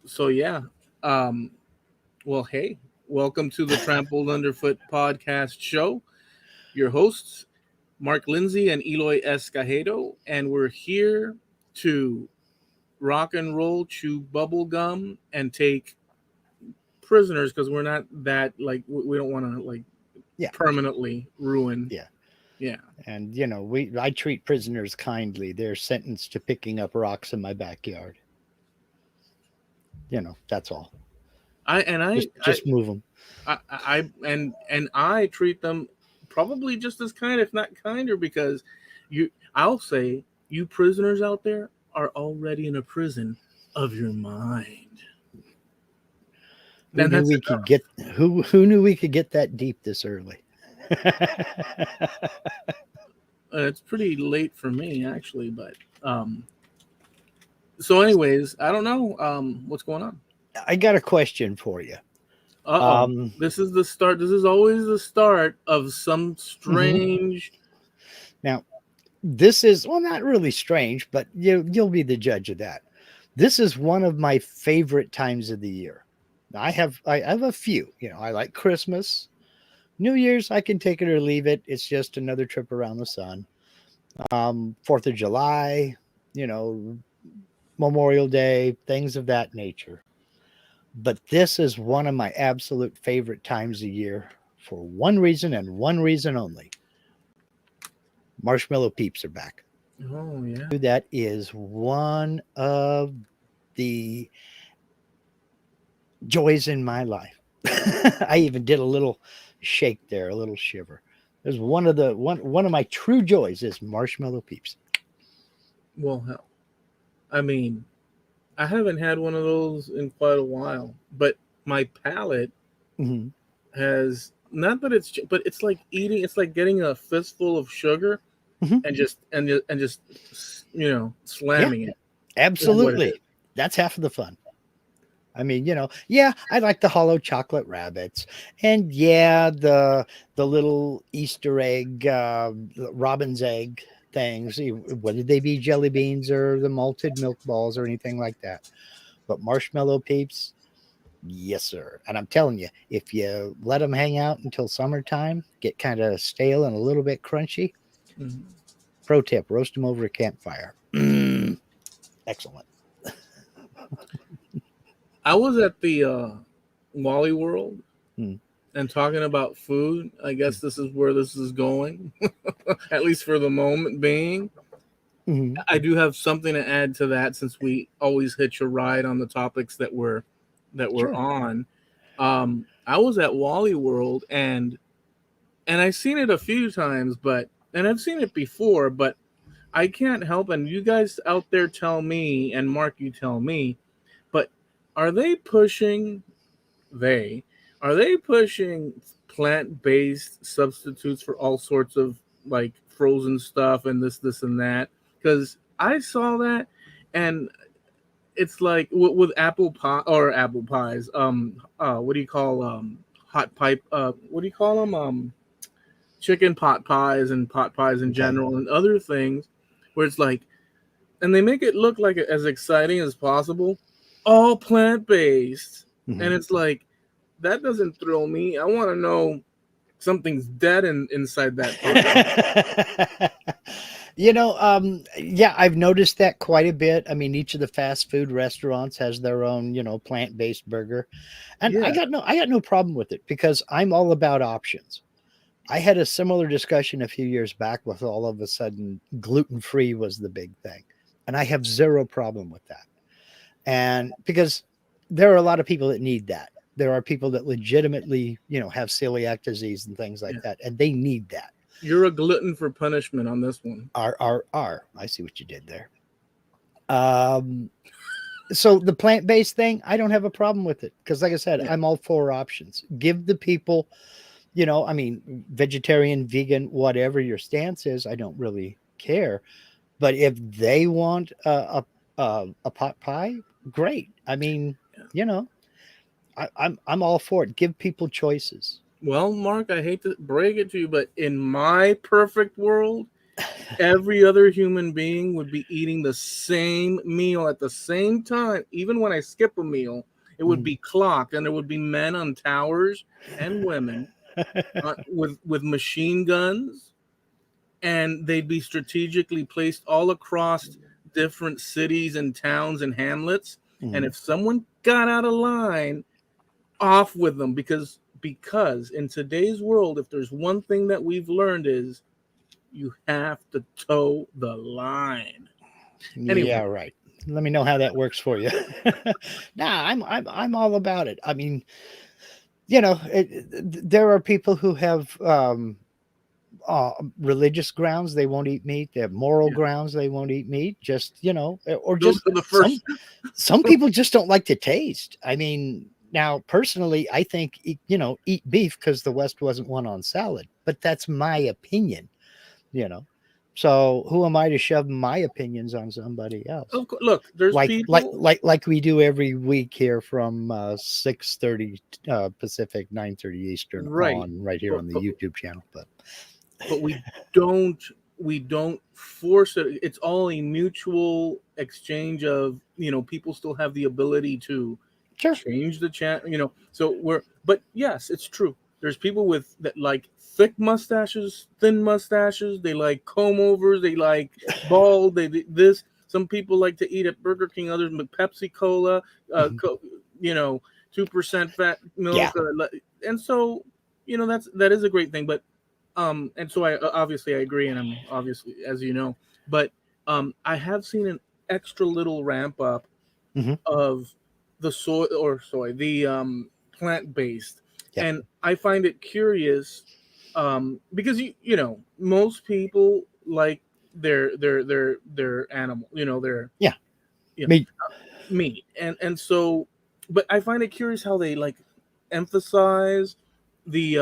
So yeah. Um, well, hey, welcome to the Trampled Underfoot Podcast show. Your hosts, Mark Lindsay and Eloy Escagedo, and we're here to rock and roll, chew bubble gum, and take prisoners because we're not that like we don't want to like Yeah, permanently ruin. yeah. Yeah, And I treat prisoners kindly. They're sentenced to picking up rocks in my backyard. That's all. I and I I Just move them. I treat them probably just as kind, if not kinder, because I'll say you prisoners out there are already in a prison of your mind. Who And knew that's we could get who knew we could get that deep this early? it's pretty late for me actually, but um. So, anyways, I don't know what's going on. I got a question for you. Uh-oh. Um, This is the start. This is always the start of some mhm. strange. Now, this is not really strange, but you'll be the judge of that. This is one of my favorite times of the year. I have a few. I like Christmas, New Year's. I can take it or leave it. It's just another trip around the sun. 4th of July, you know, Memorial Day, things of that nature. But this is one of my absolute favorite times of year for one reason and one reason only. Marshmallow Peeps are back. Oh yeah. That is one of the joys in my life. I even did a little shake there, a little shiver. There's one of my true joys is Marshmallow Peeps. Well, hell, I mean, I haven't had one of those in quite a while, but my palate Mhm. has not that but it's like eating. It's like getting a fistful of sugar Mhm. and just Yeah, slamming it is what it absolutely. is. That's half of the fun. I mean, yeah, I like the hollow chocolate rabbits, and yeah, the little Easter egg, robin's egg things. Whether they be jelly beans or the malted milk balls or anything like that. But marshmallow peeps, yes, sir. And I'm telling you, if you let them hang out until summertime, get kind of stale and a little bit crunchy. Mhm. Pro tip: roast them over a campfire. Excellent. I was at the Wally World Mm, and talking about food. I mm, guess this is where this is going, at least for the moment being. mm. I do have something to add to that since we always hitch a ride on the topics that we're Sure. on. I was at Wally World and I've seen it a few times, but and I've seen it before, but I can't help and you guys out there tell me and Mark you tell me, but are they pushing they are they pushing plant-based substitutes for all sorts of like frozen stuff and this and that? Because I saw that and it's like with apple pie or apple pies. What do you call hot pipe? What do you call them? Chicken pot pies and pot pies in Okay. general and other things, where it's like, and they make it look like as exciting as possible, all plant based, Mhm. and it's like that doesn't thrill me. I want to know something's dead inside that pie. Yeah, I've noticed that quite a bit. I mean, each of the fast food restaurants has their own, plant-based burger. And I Yeah, got no I got no problem with it because I'm all about options. I had a similar discussion a few years back with all of a sudden gluten-free was the big thing. And I have zero problem with that. And because there are a lot of people that need that. There are people that legitimately, have celiac disease and things like yeah. that, and they need that. You're a glutton for punishment on this one. R. I see what you did there. Um, so the plant-based thing, I don't have a problem with it because, like I said, Yeah, I'm all for options. Give the people, I mean, vegetarian, vegan, whatever your stance is, I don't really care. But if they want a pot pie, great. I mean, yeah. you know, I'm all for it. Give people choices. Well, Mark, I hate to break it to you, but in my perfect world, every other human being would be eating the same meal at the same time. Even when I skip a meal, it would Mm. be clocked, and there would be men on towers and women with machine guns, and they'd be strategically placed all across different cities and towns and hamlets. And Mm. if someone got out of line, off with them, because in today's world, if there's one thing that we've learned is you have to toe the line. Yeah, Anyway, right. Let me know how that works for you. Nah, I'm all about it. I mean, there are people who have religious grounds they won't eat meat. They have moral yeah, grounds they won't eat meat. Just or those just are the some first. some people just don't like the taste. I mean, now personally, I think eat beef because the West wasn't one on salad. But that's my opinion. You know, so who am I to shove my opinions on somebody else? Look, there's Like like people. like like we do every week here from 6:30 Pacific, 9:30 Eastern Right, on right here but on the but, YouTube channel. But but don't we don't force it. It's all a mutual exchange of, people still have the ability to sure. change the channel. So but yes, it's true. There's people with that like thick mustaches, thin mustaches. They like comb overs. They like bald. This. Some people like to eat at Burger King. Others with Pepsi Cola. Uh, Mhm. co- you know, 2% fat Yeah. milk. And so, that is a great thing. But and so I obviously I agree, and I'm obviously, as you know, but I have seen an extra little ramp up Hmm. of the plant based, Yep. and I find it curious, because most people like their animal, their Yeah. you know Me. meat, and so, but I find it curious how they like emphasize the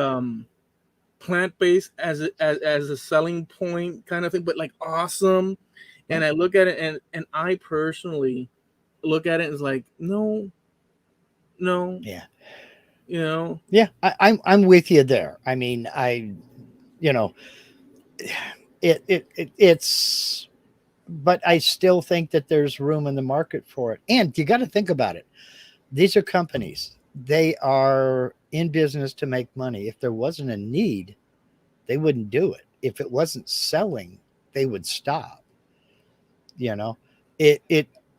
plant based as a selling point kind of thing, but like awesome. Yeah. And I look at it, and I personally look at it as like, no, no, Yeah. you know, Yeah. I'm with you there. I mean, you know it's but I still think that there's room in the market for it. And you got to think about it. These are companies. They are in business to make money. If there wasn't a need, they wouldn't do it. If it wasn't selling, they would stop. You know, it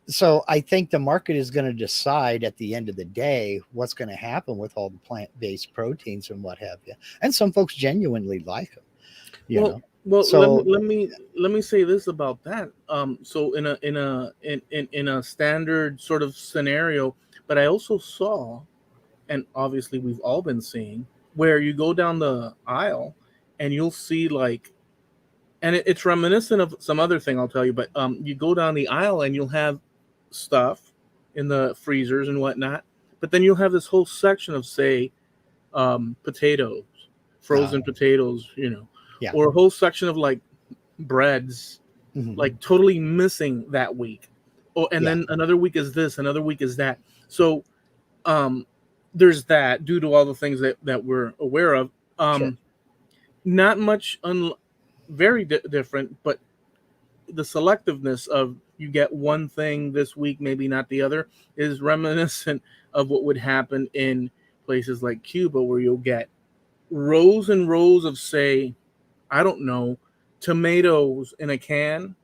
so I think the market is going to decide at the end of the day what's going to happen with all the plant-based proteins and what have you. And some folks genuinely like them, you well, know. let me So say this about that. So in a standard sort of scenario, but I also saw, and obviously we've all been seeing, where you go down the aisle and you'll see like, and it's reminiscent of some other thing I'll tell you. But you go down the aisle and you'll have stuff in the freezers and whatnot, but then you'll have this whole section of, say, potatoes, frozen potatoes, yeah. or a whole section of like breads, Mhm. like totally missing that week. Oh, and Yeah. then another week is this, another week is that. So um, there's that, due to all the things that we're aware of. Sure. Um, Not much, very different, but the selectiveness of, you get one thing this week, maybe not the other, is reminiscent of what would happen in places like Cuba, where you'll get rows and rows of, say, I don't know, tomatoes in a can,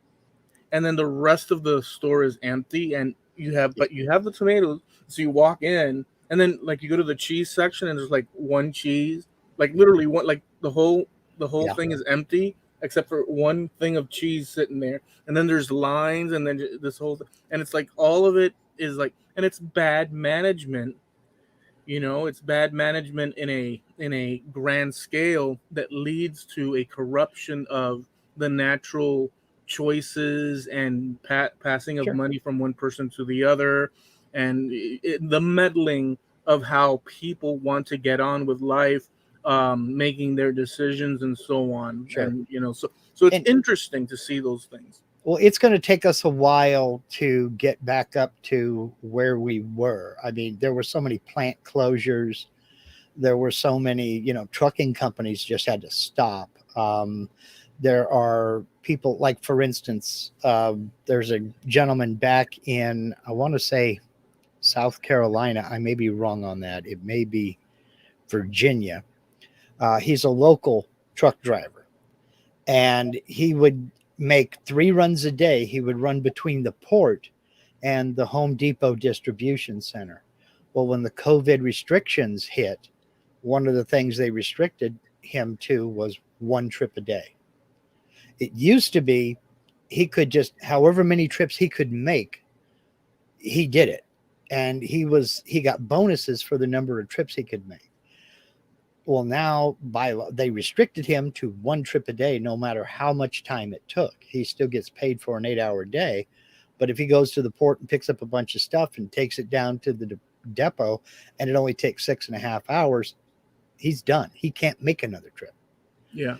and then the rest of the store is empty, and you have the tomatoes. So you walk in, and then like you go to the cheese section, and there's like one cheese, like literally one, like the whole Yeah. thing is empty except for one thing of cheese sitting there, and then there's lines, and then this whole thing, and it's like all of it is like, and it's bad management. It's bad management in a grand scale that leads to a corruption of the natural choices and passing of Sure. money from one person to the other, and the meddling of how people want to get on with life, making their decisions and so on. Sure. And so it's And interesting to see those things. well, it's going to take us a while to get back up to where we were. I mean, there were so many plant closures. There were so many, trucking companies just had to stop. There are people like, for instance, there's a gentleman back in, I want to say, South Carolina. I may be wrong on that. It may be Virginia. He's a local truck driver, and he would make 3 runs a day. He would run between the port and the Home Depot distribution center. Well, when the COVID restrictions hit, one of the things they restricted him to was 1 trip a day. It used to be he could just, however many trips he could make, he did it. And he got bonuses for the number of trips he could make. Well, now by law, they restricted him to 1 trip a day, no matter how much time it took. He still gets paid for an 8-hour day. But if he goes to the port and picks up a bunch of stuff and takes it down to the depot, and it only takes 6.5 hours, he's done. He can't make another trip. Yeah.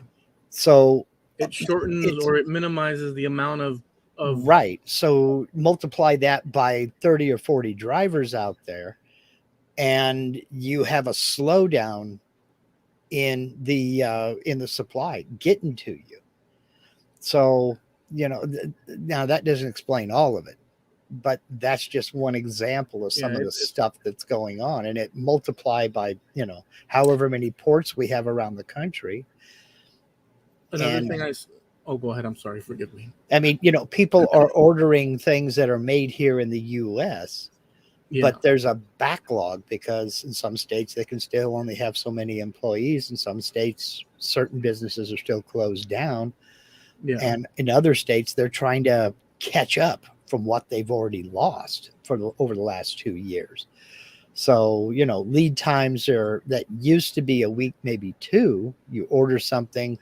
So it shortens or it minimizes the amount of right. So multiply that by 30 or 40 drivers out there, and you have a slowdown in the supply getting to you. So, now that doesn't explain all of it, but that's just one example of some of the stuff that's going on, and it multiply by, however many ports we have around the country. Another thing go ahead. I'm sorry. Forgive me. I mean, people are ordering things that are made here in the U.S., but there's a backlog because in some states they can still only have so many employees. In some states, certain businesses are still closed down. Yeah. And in other states, they're trying to catch up from what they've already lost over the last 2 years. So, lead times that used to be a week, maybe 2. You order something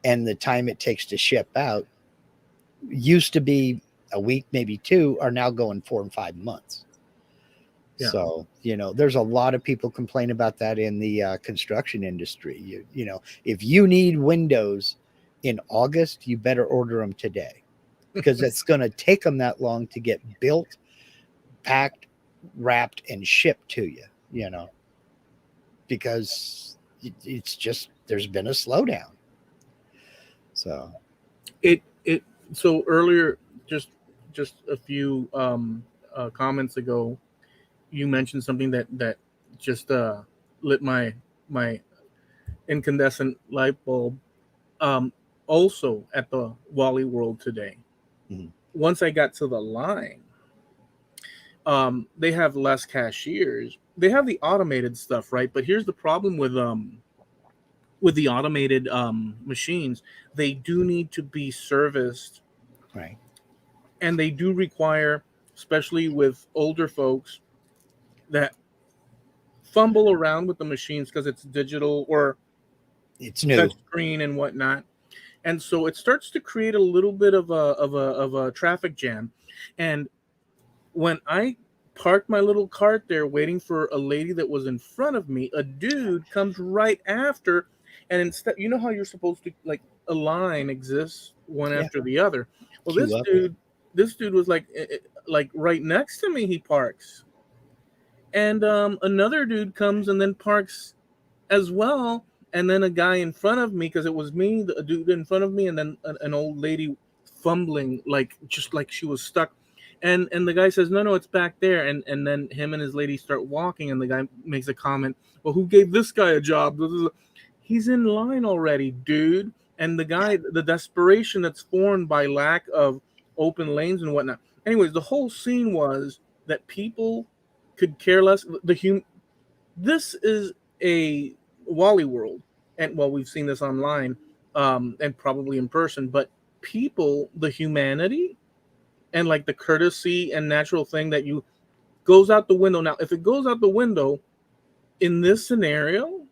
and the time it takes to ship out used to be a week, maybe 2, are now going 4 and 5 months. Yeah. So, there's a lot of people complain about that in the construction industry. If you need windows in August, you better order them today, because it's going to take them that long to get built, packed, wrapped, and shipped to you, because it's just, there's been a slowdown. So so earlier, just a few comments ago, you mentioned something that just lit my incandescent light bulb. Also at the Wally World today, once I got to the line, they have less cashiers. They have the automated stuff, right? But here's the problem with the automated machines. They do need to be serviced, right? And they do require, especially with older folks, that fumble around with the machines because it's digital or it's new touch screen and whatnot. And so it starts to create a little bit of a traffic jam. And when I parked my little cart there waiting for a lady that was in front of me, a dude comes right after, and instead, how you're supposed to, like, a line exists one after the other. Well, this dude was like right next to me. He parks, and another dude comes and then parks as well. And then a guy in front of me, because it was me, a dude in front of me, and then an old lady fumbling, just like she was stuck. And the guy says, no, it's back there. And then him and his lady start walking, and the guy makes a comment, well, who gave this guy a job? He's in line already, dude. And the guy, the desperation that's formed by lack of open lanes and whatnot. Anyways, the whole scene was that people could care less. This is a Wally World, and we've seen this online and probably in person, but people, the humanity and like the courtesy and natural thing that goes out the window. Now, if it goes out the window in this scenario,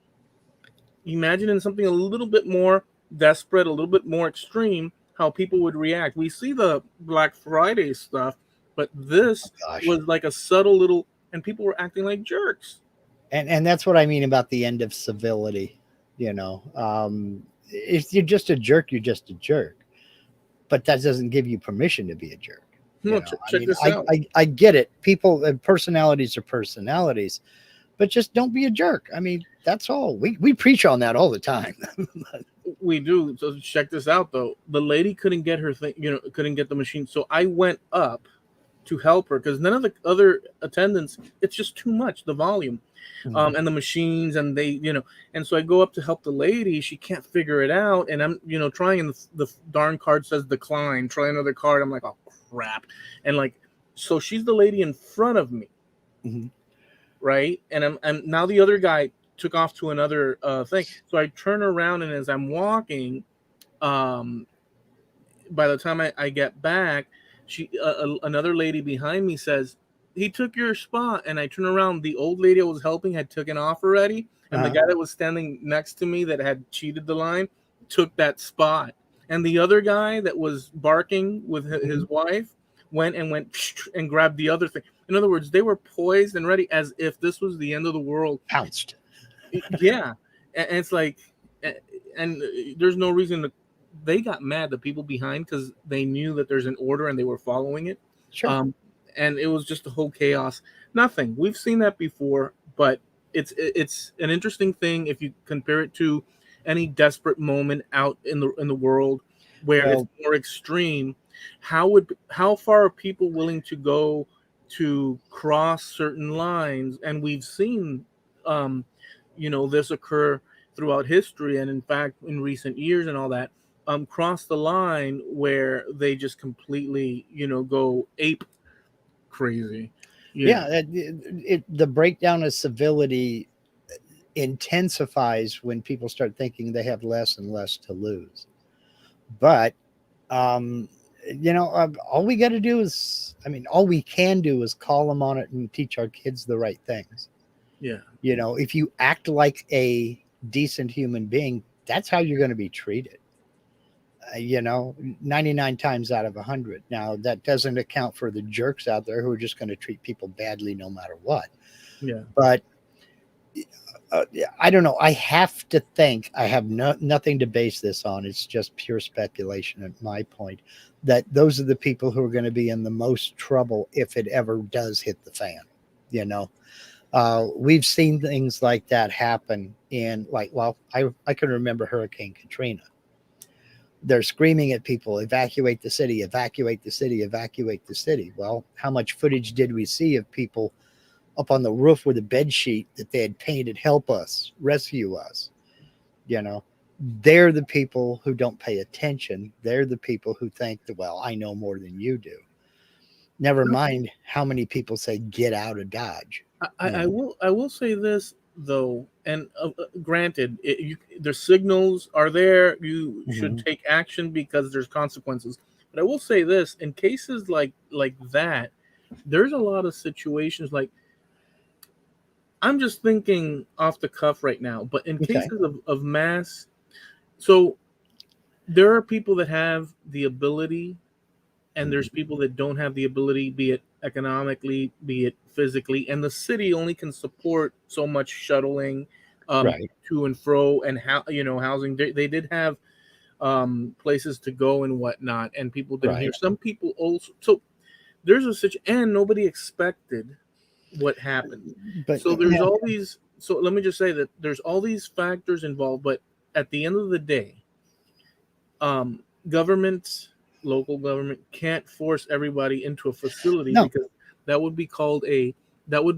imagine in something a little bit more desperate, a little bit more extreme, how people would react. We see the Black Friday stuff, but this was like a subtle little, and people were acting like jerks. And that's what I mean about the end of civility. If you're just a jerk, you're just a jerk. But that doesn't give you permission to be a jerk. Check this out. I get it. People, personalities are personalities, but just don't be a jerk. I mean, that's all. We preach on that all the time. We do. So check this out, though. The lady couldn't get her thing, couldn't get the machine. So I went up to help her because none of the other attendants, it's just too much, the volume, and the machines, and they, and so I go up to help the lady. She can't figure it out, and I'm, trying, and the darn card says decline. Try another card. I'm like, oh crap, and like, so she's the lady in front of me, right? And I'm now the other guy took off to another thing. So I turn around, and as I'm walking, by the time I get back, another lady behind me says, he took your spot. And I turn around, the old lady I was helping had taken off already, and the guy that was standing next to me that had cheated the line took that spot. And the other guy that was barking with his wife went and grabbed the other thing. In other words, they were poised and ready as if this was the end of the world. Pounced. Yeah. And it's like, and there's no reason to, they got mad, the people behind, because they knew that there's an order and they were following it. Sure. And it was just a whole chaos. Nothing. We've seen that before, but it's an interesting thing if you compare it to any desperate moment out in the world where it's more extreme. How far are people willing to go to cross certain lines? And we've seen this occur throughout history, and in fact in recent years and all that, cross the line where they just completely go ape crazy. The breakdown of civility intensifies when people start thinking they have less and less to lose. But all we got to do is, all we can do is call them on it and teach our kids the right things. If you act like a decent human being, that's how you're going to be treated. 99 times out of 100. Now, that doesn't account for the jerks out there who are just going to treat people badly no matter what. Yeah. But I don't know. I have to think, I have nothing to base this on. It's just pure speculation at my point, that those are the people who are going to be in the most trouble if it ever does hit the fan. We've seen things like that happen I can remember Hurricane Katrina. They're screaming at people, evacuate the city, evacuate the city, evacuate the city. Well, how much footage did we see of people up on the roof with a bed sheet that they had painted, help us, rescue us? They're the people who don't pay attention. They're the people who think that, well, I know more than you do. Never mind how many people say, get out of Dodge. I will say this, though, and granted, the signals are there. You should take action because there's consequences. But I will say this: in cases like that, there's a lot of situations. Like, I'm just thinking off the cuff right now, but in cases of mass, so there are people that have the ability, and there's people that don't have the ability, be it economically, be it physically, and the city only can support so much shuttling to and fro, and housing. They did have places to go and whatnot, and people didn't hear. Some people also. So there's a situation, and nobody expected what happened. But so there's all these. So let me just say that there's all these factors involved, but at the end of the day, governments, local government can't force everybody into a facility because that would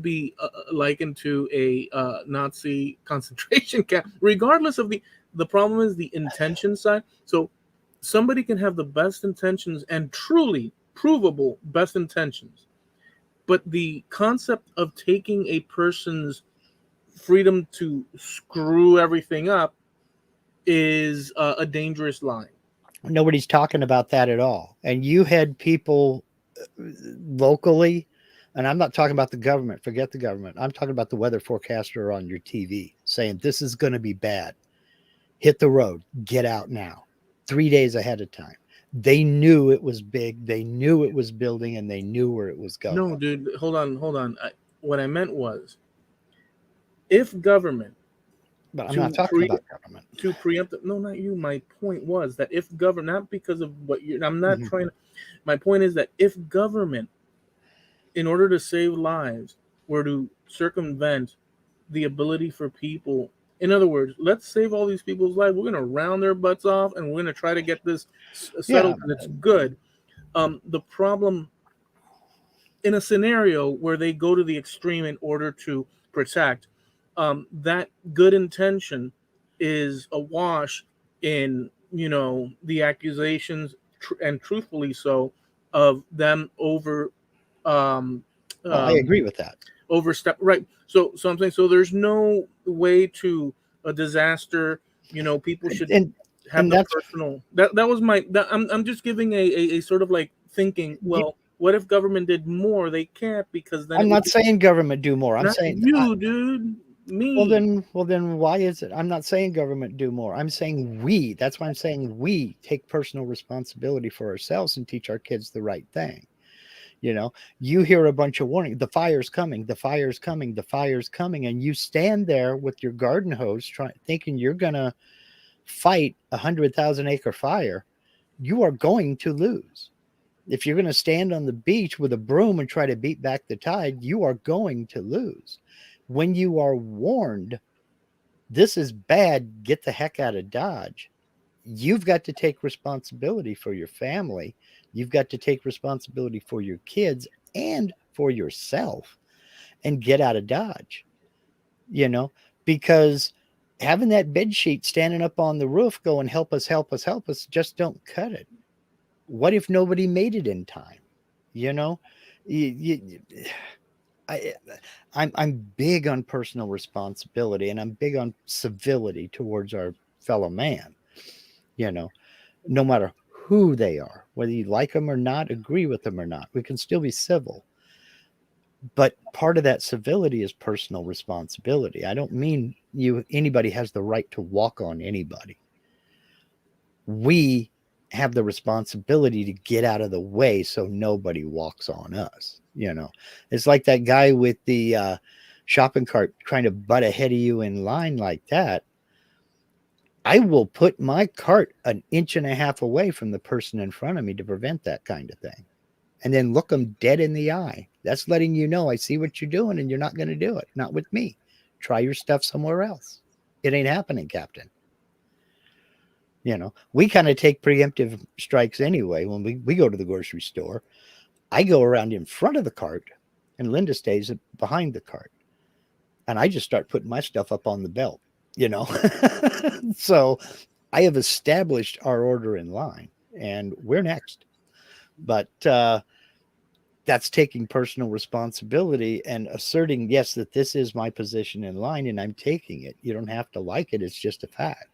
be likened to a Nazi concentration camp. Regardless of the problem is the intention side. So somebody can have the best intentions and truly provable best intentions, but the concept of taking a person's freedom to screw everything up is a dangerous line. Nobody's talking about that at all. And you had people locally, and I'm not talking about the government, forget the government. I'm talking about the weather forecaster on your TV saying this is going to be bad. Hit the road, get out now. 3 days ahead of time. They knew it was big, they knew it was building, and they knew where it was going. No, dude, hold on. What I meant was, if government, but I'm not talking about government. To preempt no, not you. My point was that if government, not because of what you're, I'm not trying to, my point is that if government, in order to save lives, were to circumvent the ability for people In other words, let's save all these people's lives. We're going to round their butts off, and we're going to try to get this Yeah. settled, and it's good. The problem in a scenario where they go to the extreme in order to protect, that good intention is awash in, the accusations, and truthfully so, of them um, Oh, I um, agree with that. overstep. Right. So I'm saying, so there's no way to a disaster. People should And have and the that's personal. That was my. I'm just giving a sort of like thinking. you, Well, what if government did more? They can't, because then I'm it would not be saying government do more. I'm not saying you, dude. Me. well then why is it? I'm not saying government do more. I'm saying we. That's why I'm saying we take personal responsibility for ourselves and teach our kids the right thing. You know, you hear a bunch of warning, the fire's coming, the fire's coming, the fire's coming, and you stand there with your garden hose thinking you're gonna fight 100,000 acre fire. You are going to lose. If you're going to stand on the beach with a broom and try to beat back the tide, you are going to lose. When you are warned, this is bad, get the heck out of Dodge, you've got to take responsibility for your family. You've got to take responsibility for your kids and for yourself and get out of Dodge, because having that bed sheet standing up on the roof going, help us, help us, help us, just don't cut it. What if nobody made it in time? You know, you, you, I, I'm big on personal responsibility, and I'm big on civility towards our fellow man. You know, no matter who they are, whether you like them or not, agree with them or not, we can still be civil. But part of that civility is personal responsibility. I don't mean anybody has the right to walk on anybody. We have the responsibility to get out of the way so nobody walks on us. It's like that guy with the shopping cart trying to butt ahead of you in line like that. I will put my cart an inch and a half away from the person in front of me to prevent that kind of thing, and then look them dead in the eye. That's letting you know I see what you're doing and you're not going to do it. Not with me. Try your stuff somewhere else. It ain't happening, Captain. We kind of take preemptive strikes anyway. When we go to the grocery store, I go around in front of the cart and Linda stays behind the cart. And I just start putting my stuff up on the belt, So I have established our order in line and we're next. But that's taking personal responsibility and asserting, yes, that this is my position in line and I'm taking it. You don't have to like it. It's just a fact.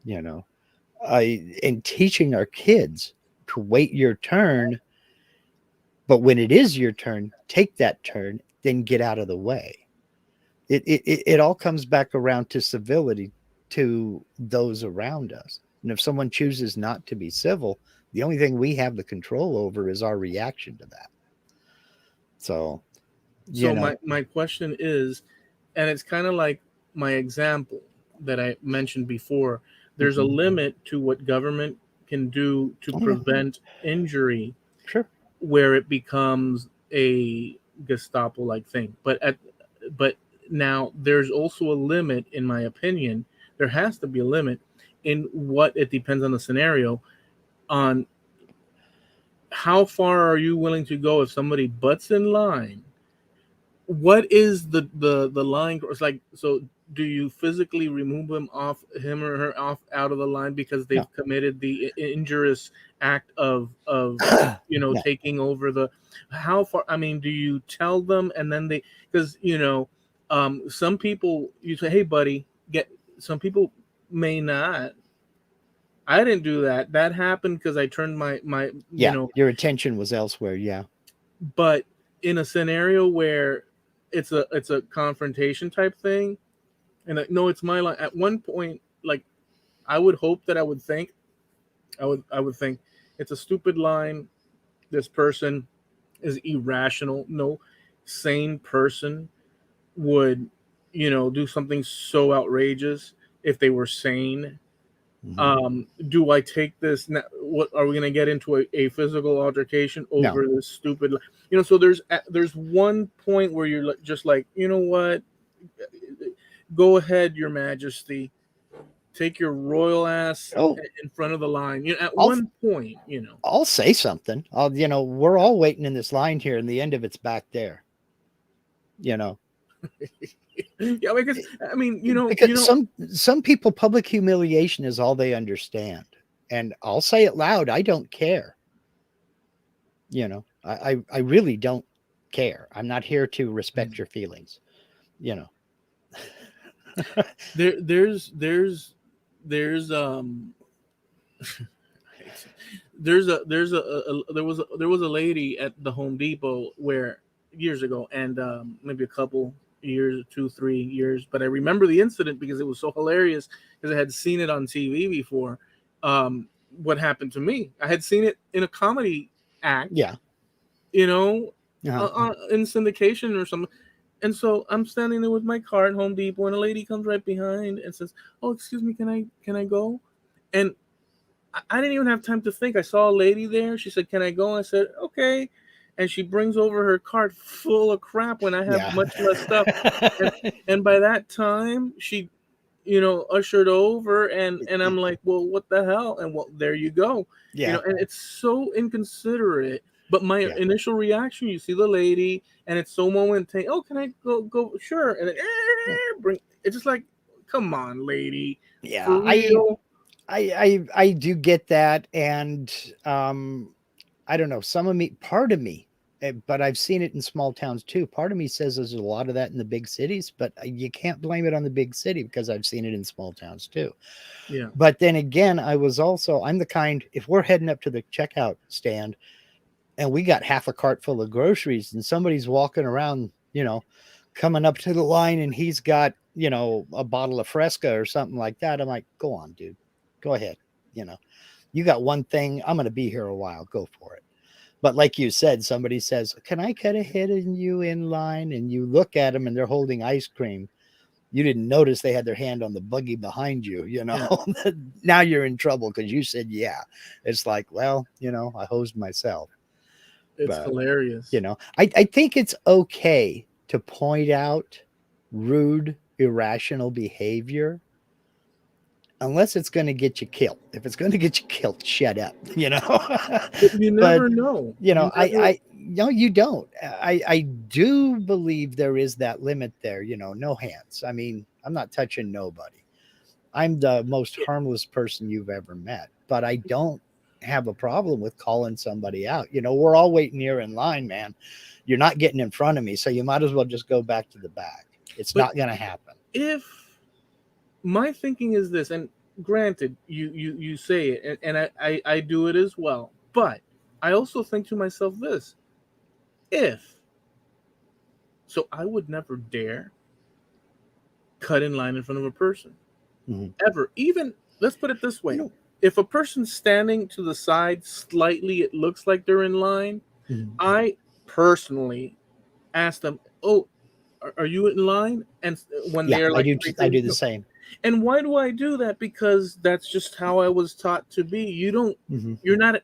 And teaching our kids to wait your turn, but when it is your turn, take that turn, then get out of the way. It all comes back around to civility to those around us. And if someone chooses not to be civil, the only thing we have the control over is our reaction to that. So my question is, and it's kind of like my example that I mentioned before, there's a limit to what government can do to prevent injury. Sure. Where it becomes a Gestapo like thing. But now there's also a limit, in my opinion. There has to be a limit in what it depends on the scenario, on how far are you willing to go if somebody butts in line. What is the line? It's like, so do you physically remove him or her off out of the line because they've committed the injurious act of No. taking over the, how far? I mean, do you tell them and then because some people, you say, hey buddy, some people may not. I didn't do that. That happened because I turned my your attention was elsewhere. Yeah. But in a scenario where it's a confrontation type thing, and no, it's my line. At one point, like, I would hope that I would think it's a stupid line. This person is irrational. No sane person would, do something so outrageous if they were sane. Do I take this? What are we going to get into a physical altercation over this stupid? So there's one point where you're just like, you know what? Go ahead, Your Majesty. Take your royal ass Oh, in front of the line. At I'll one point, I'll say something. We're all waiting in this line here, and the end of it's back there. yeah, because I mean, Because some people, public humiliation is all they understand, and I'll say it loud. I don't care. I really don't care. I'm not here to respect your feelings. there's there was a lady at the Home Depot where years ago, and maybe a couple years, 2-3 years, but I remember the incident because it was so hilarious because I had seen it on TV before. What happened to me? I had seen it in a comedy act. Yeah. In syndication or something. And so I'm standing there with my car at Home Depot, and a lady comes right behind and says, "Oh, excuse me, can I go?" And I didn't even have time to think. I saw a lady there. She said, "Can I go?" I said, "Okay." And she brings over her cart full of crap when I have much less stuff. And by that time, she, ushered over, and I'm like, "Well, what the hell?" And well, there you go. Yeah. And it's so inconsiderate. But my initial reaction, you see the lady, and it's so momentary. "Oh, can I go? Sure." And then, it's just like, come on, lady. Yeah, For real? I do get that, and I don't know. Part of me, but I've seen it in small towns too. Part of me says there's a lot of that in the big cities, but you can't blame it on the big city because I've seen it in small towns too. Yeah. But then again, I'm the kind, if we're heading up to the checkout stand and we got half a cart full of groceries and somebody's walking around, coming up to the line and he's got, a bottle of Fresca or something like that. I'm like, go on, dude, go ahead. You got one thing. I'm going to be here a while. Go for it. But like you said, somebody says, "Can I cut ahead of you in line?" And you look at them and they're holding ice cream. You didn't notice they had their hand on the buggy behind you, Yeah. Now you're in trouble because you said, yeah. It's like, well, I hosed myself. It's hilarious. I think it's okay to point out rude, irrational behavior unless it's going to get you killed. If it's going to get you killed, shut up, You never know. No, you don't. I do believe there is that limit there, no hands. I mean, I'm not touching nobody. I'm the most harmless person you've ever met, but I don't have a problem with calling somebody out. We're all waiting here in line, man. You're not getting in front of me, so you might as well just go back to the back. It's not going to happen. If my thinking is this, and granted, you say it, and I do it as well, but I also think to myself this: so I would never dare cut in line in front of a person, ever. Even, let's put it this way: if a person's standing to the side slightly, it looks like they're in line. I personally ask them, "Oh, are you in line?" And when they're like, I do the same. And why do I do that? Because that's just how I was taught to be. We're not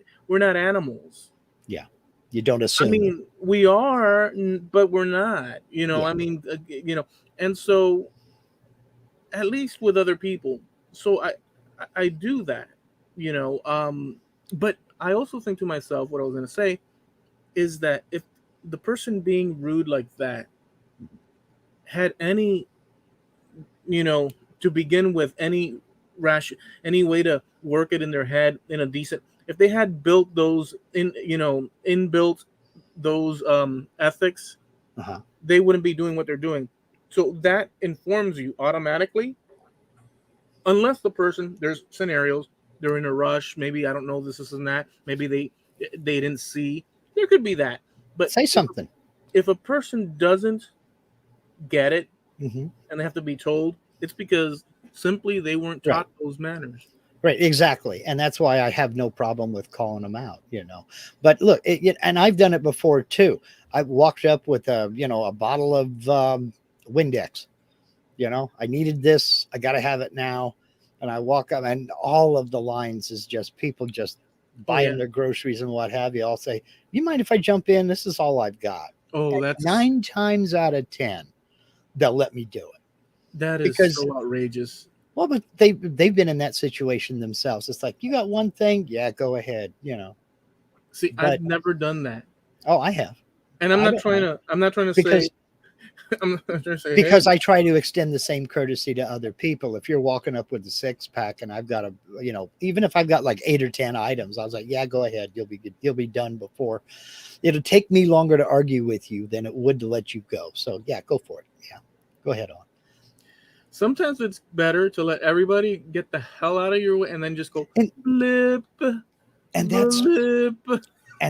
animals. Yeah. You don't assume. I mean, we are, but we're not, I mean, and so at least with other people. So I do that, but I also think to myself, what I was going to say is that if the person being rude like that had any, to begin with, any way to work it in their head in a decent, if they had built those inbuilt those ethics, they wouldn't be doing what they're doing. So that informs you automatically, unless the person, there's scenarios, they're in a rush, maybe, I don't know, this and that, maybe they didn't see, there could be that. But say something. If a person doesn't get it, and they have to be told, it's because simply they weren't taught those manners. Right, exactly. And that's why I have no problem with calling them out, But look, and I've done it before too. I walked up with a bottle of Windex. I needed this. I got to have it now. And I walk up, and all of the lines is just people just buying their groceries and what have you. I'll say, "You mind if I jump in? This is all I've got." Oh, and that's 9 times out of 10, they'll let me do it. That is because so outrageous. well, but they've been in that situation themselves. It's like, you got one thing, yeah, go ahead, See, I've But never done that, I have. and I'm I not don't trying mind to. I'm not trying to say. because I'm not trying to say, hey, I try to extend the same courtesy to other people. If you're walking up with a 6-pack and I've got even if I've got like 8 or 10 items, I was like, yeah, go ahead. You'll be good. You'll be done before. It'll take me longer to argue with you than it would to let you go. So yeah, go for it. Yeah, go ahead on. sometimes it's better to let everybody get the hell out of your way and then just go And blip, and blip.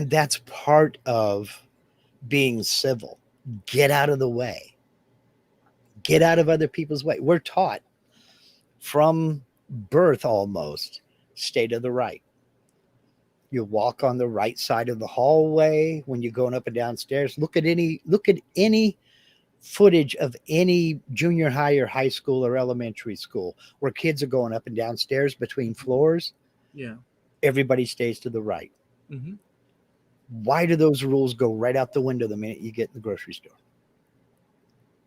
that's part of being civil. Get out of the way. Get out of other people's way. We're taught from birth almost, stay to the right. You walk on the right side of the hallway when you're going up and downstairs. Look at any footage of any junior high or high school or elementary school where kids are going up and downstairs between floors. Yeah. Everybody stays to the right. Mm-hmm. Why do those rules go right out the window the minute you get in the grocery store?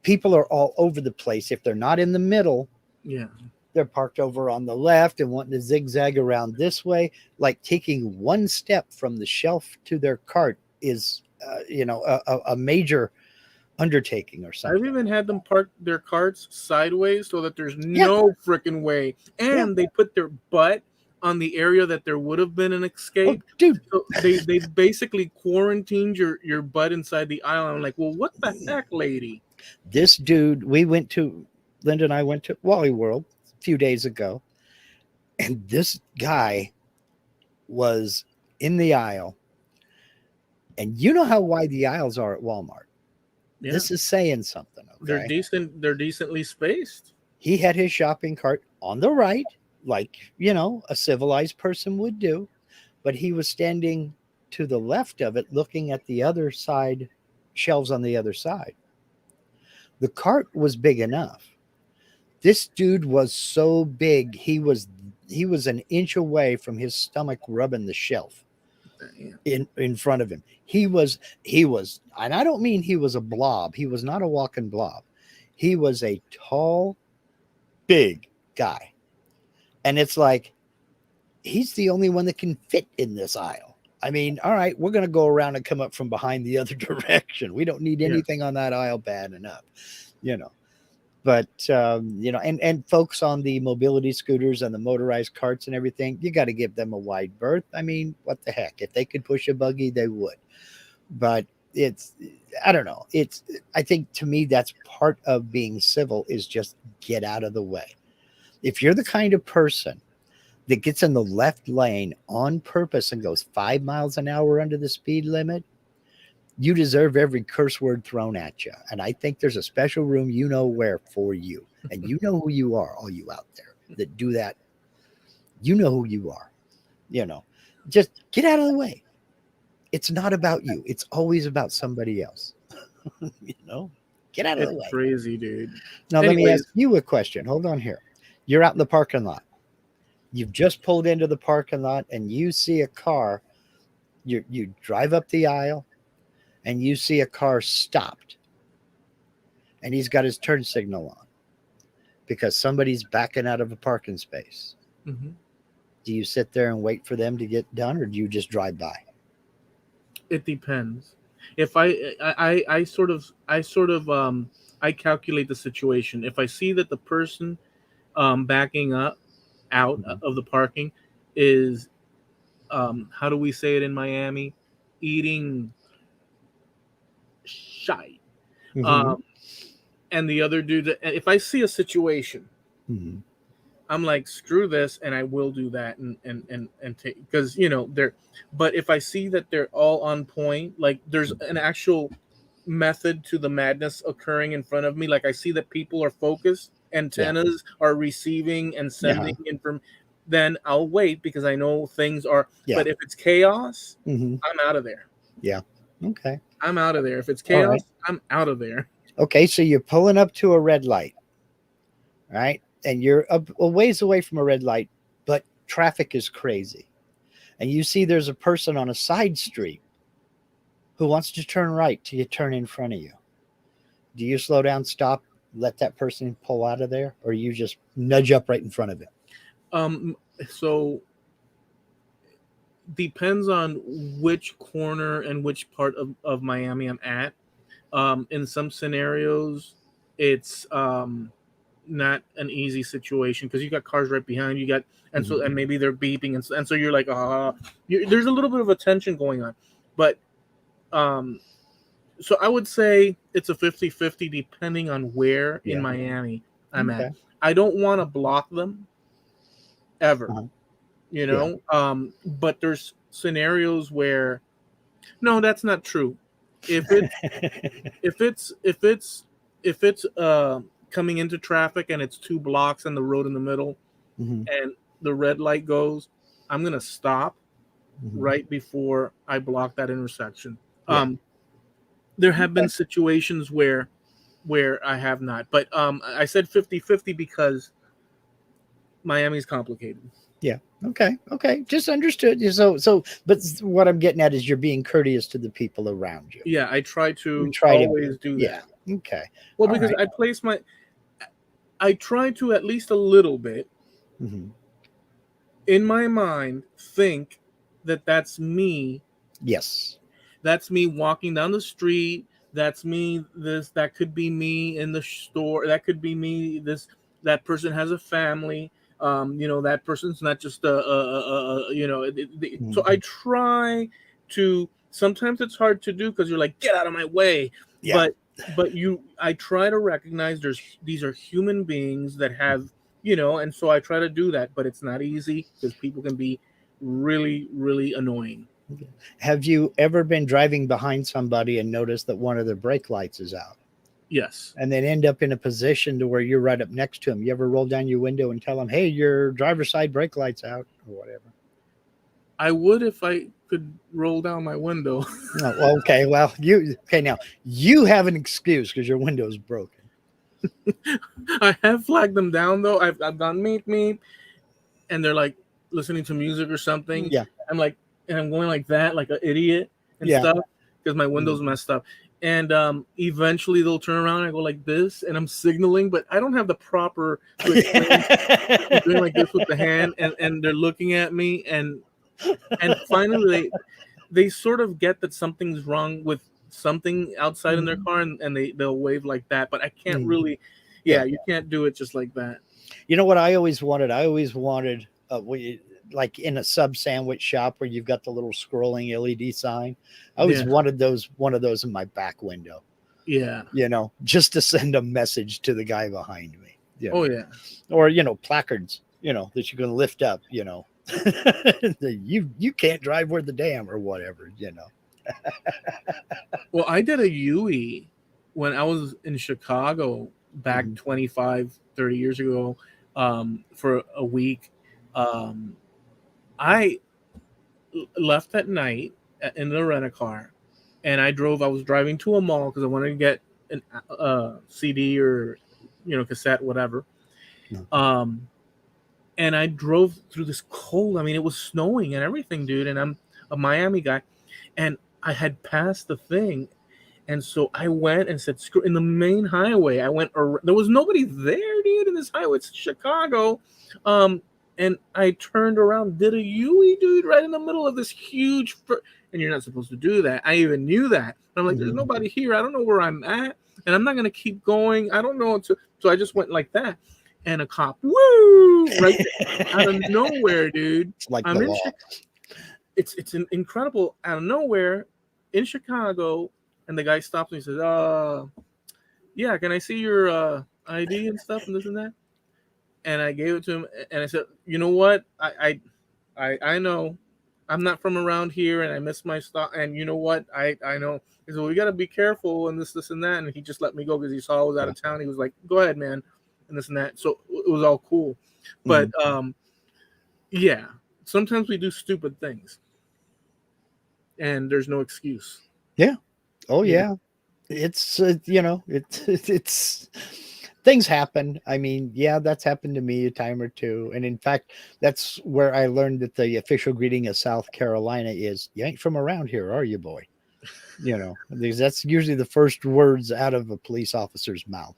People are all over the place. If they're not in the middle, Yeah. they're parked over on the left and wanting to zigzag around this way. Like taking one step from the shelf to their cart is, a major undertaking or something. I've even had them park their carts sideways so that there's no freaking way, and they put their butt on the area that there would have been an escape. Oh, dude. So they basically quarantined your butt inside the aisle. I'm like, well, what the heck, lady? This dude, Linda and I went to Wally World a few days ago, and this guy was in the aisle. And you know how wide the aisles are at Walmart. Yeah. This is saying something. Okay? They're decent. They're decently spaced. He had his shopping cart on the right, like, a civilized person would do. But he was standing to the left of it, looking at the other side, shelves on the other side. The cart was big enough. This dude was so big, he was an inch away from his stomach rubbing the shelf in front of him. He was, and I don't mean he was a blob. He was not a walking blob. He was a tall, big guy. And it's like, he's the only one that can fit in this aisle. I mean, all right, we're going to go around and come up from behind the other direction. We don't need anything on that aisle bad enough, But, and folks on the mobility scooters and the motorized carts and everything, you got to give them a wide berth. I mean, what the heck? If they could push a buggy, they would. But I don't know. I think to me, that's part of being civil is just get out of the way. If you're the kind of person that gets in the left lane on purpose and goes 5 miles an hour under the speed limit, you deserve every curse word thrown at you. And I think there's a special room, where for you. And you know who you are, all you out there that do that. You know who you are. Just get out of the way. It's not about you. It's always about somebody else. Get out of the way. Crazy, dude. Now, let me ask you a question. Hold on here. You're out in the parking lot. You've just pulled into the parking lot and you see a car. You drive up the aisle and you see a car stopped and he's got his turn signal on because somebody's backing out of a parking space. Mm-hmm. Do you sit there and wait for them to get done, or do you just drive by? It depends. If I calculate the situation. If I see that the person backing up out of the parking is how do we say it in Miami? Eating shite. Mm-hmm. And the other dude, if I see a situation, mm-hmm. I'm like, screw this, and I will do that and take, because they're. But if I see that they're all on point, like there's an actual method to the madness occurring in front of me, like I see that people are focused, antennas are receiving and sending information, then I'll wait because I know things are. Yeah. But if it's chaos, I'm out of there. Yeah. Okay. I'm out of there. If it's chaos, I'm out of there. Okay, so you're pulling up to a red light, right? And you're a ways away from a red light, but traffic is crazy. And you see there's a person on a side street who wants to turn right till you turn in front of you. Do you slow down, stop, let that person pull out of there, or you just nudge up right in front of it? So depends on which corner and which part of Miami I'm at. In some scenarios, it's not an easy situation because you got cars right behind you. And maybe they're beeping, and so you're like, there's a little bit of a tension going on. But so I would say it's a 50-50 depending on where in Miami I'm at. I don't want to block them ever. But there's scenarios where no, that's not true. If it's coming into traffic and it's 2 blocks and the road in the middle and the red light goes, I'm gonna stop right before I block that intersection. There have been situations where I have not, but I said 50-50 because Miami's complicated. Yeah. Okay. Just understood. But what I'm getting at is you're being courteous to the people around you. Yeah, I try to always do that. Yeah. Okay. Well, because I try to at least a little bit in my mind think that that's me. Yes. That's me walking down the street. That's me. That could be me in the store. That could be me. That person has a family. That person's not just so I try to. Sometimes it's hard to do because you're like, get out of my way. Yeah. But I try to recognize these are human beings that have, and so I try to do that, but it's not easy because people can be really, really annoying. Have you ever been driving behind somebody and noticed that one of their brake lights is out? Yes. And then end up in a position to where you're right up next to them. You ever roll down your window and tell them, hey, your driver's side brake light's out or whatever? I would if I could roll down my window. Oh, okay. Well, now you have an excuse because your window's broken. I have flagged them down though. I've gone meep, and they're like listening to music or something. Yeah. I'm like, and I'm going like that, like an idiot and stuff because my window's messed up. And eventually they'll turn around and I go like this, and I'm signaling, but I don't have the proper to explain. I'm doing like this with the hand, and they're looking at me, and finally they sort of get that something's wrong with something outside in their car, and they'll wave like that. But I can't really, you can't do it just like that. You know what I always wanted? I always wanted like in a sub sandwich shop where you've got the little scrolling LED sign. I always wanted one of those in my back window. Yeah. Just to send a message to the guy behind me. Oh yeah. Or, placards, that you can lift up, you can't drive where the dam or whatever, Well, I did a UE when I was in Chicago back 25, 30 years ago, for a week. I left at night in the rent-a-car, and I was driving to a mall because I wanted to get an CD or cassette, whatever. And I drove through this cold. I mean, it was snowing and everything, dude. And I'm a Miami guy, and I had passed the thing, and so I went and said, "Screw!" In the main highway. I went around. There was nobody there, dude. In this highway, it's Chicago. And I turned around, did a UE, dude, right in the middle of this huge. And you're not supposed to do that. I even knew that. I'm like, there's nobody here. I don't know where I'm at, and I'm not gonna keep going. I don't know. So I just went like that, and a cop, woo, right out of nowhere, dude. It's like I'm in. It's an incredible out of nowhere in Chicago, and the guy stops me and says, yeah, can I see your ID and stuff and this and that? And I gave it to him, and I said, you know what? I know I'm not from around here, and I missed my stop. And you know what? I know. He said, well, we got to be careful and this and that. And he just let me go because he saw I was out of town. He was like, go ahead, man, and this and that. So it was all cool. But yeah, sometimes we do stupid things, and there's no excuse. Yeah. Oh yeah. It's it's things happen. I mean, yeah, that's happened to me a time or two. And in fact, that's where I learned that the official greeting of South Carolina is, you ain't from around here, are you, boy? Because that's usually the first words out of a police officer's mouth,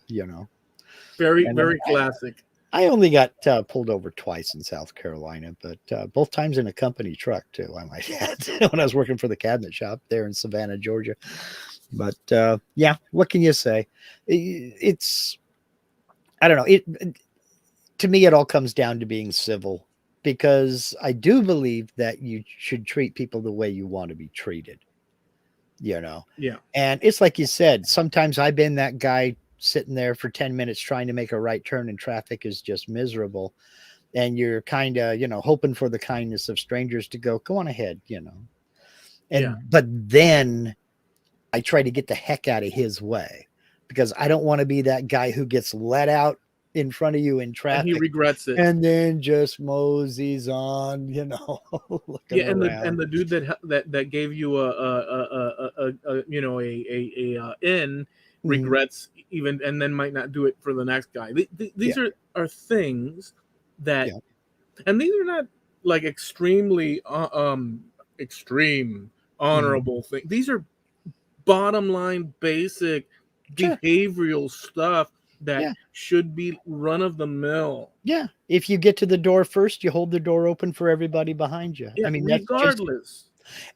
Very, And then very classic. I only got pulled over twice in South Carolina, but both times in a company truck too, I might add, when I was working for the cabinet shop there in Savannah, Georgia. But yeah, what can you say? It's, I don't know. To me, it all comes down to being civil, because I do believe that you should treat people the way you want to be treated, you know? Yeah. And it's like you said, sometimes I've been that guy sitting there for 10 minutes trying to make a right turn and traffic is just miserable. And you're kind of, hoping for the kindness of strangers to go on ahead, Yeah. but then I try to get the heck out of his way, because I don't want to be that guy who gets let out in front of you in And traffic he regrets it. and then just moseys on, looking Yeah, and around. the dude that gave you a in Mhm. regrets even, and then might not do it for the next guy. These Yeah, are things that, yeah, and these are not like extremely extreme mhm. honorable things. These are bottom line basic Sure. behavioral stuff that Yeah, should be run of the mill. yeah. If you get to the door first, you hold the door open for everybody behind you. Yeah, I mean, that's just. regardless.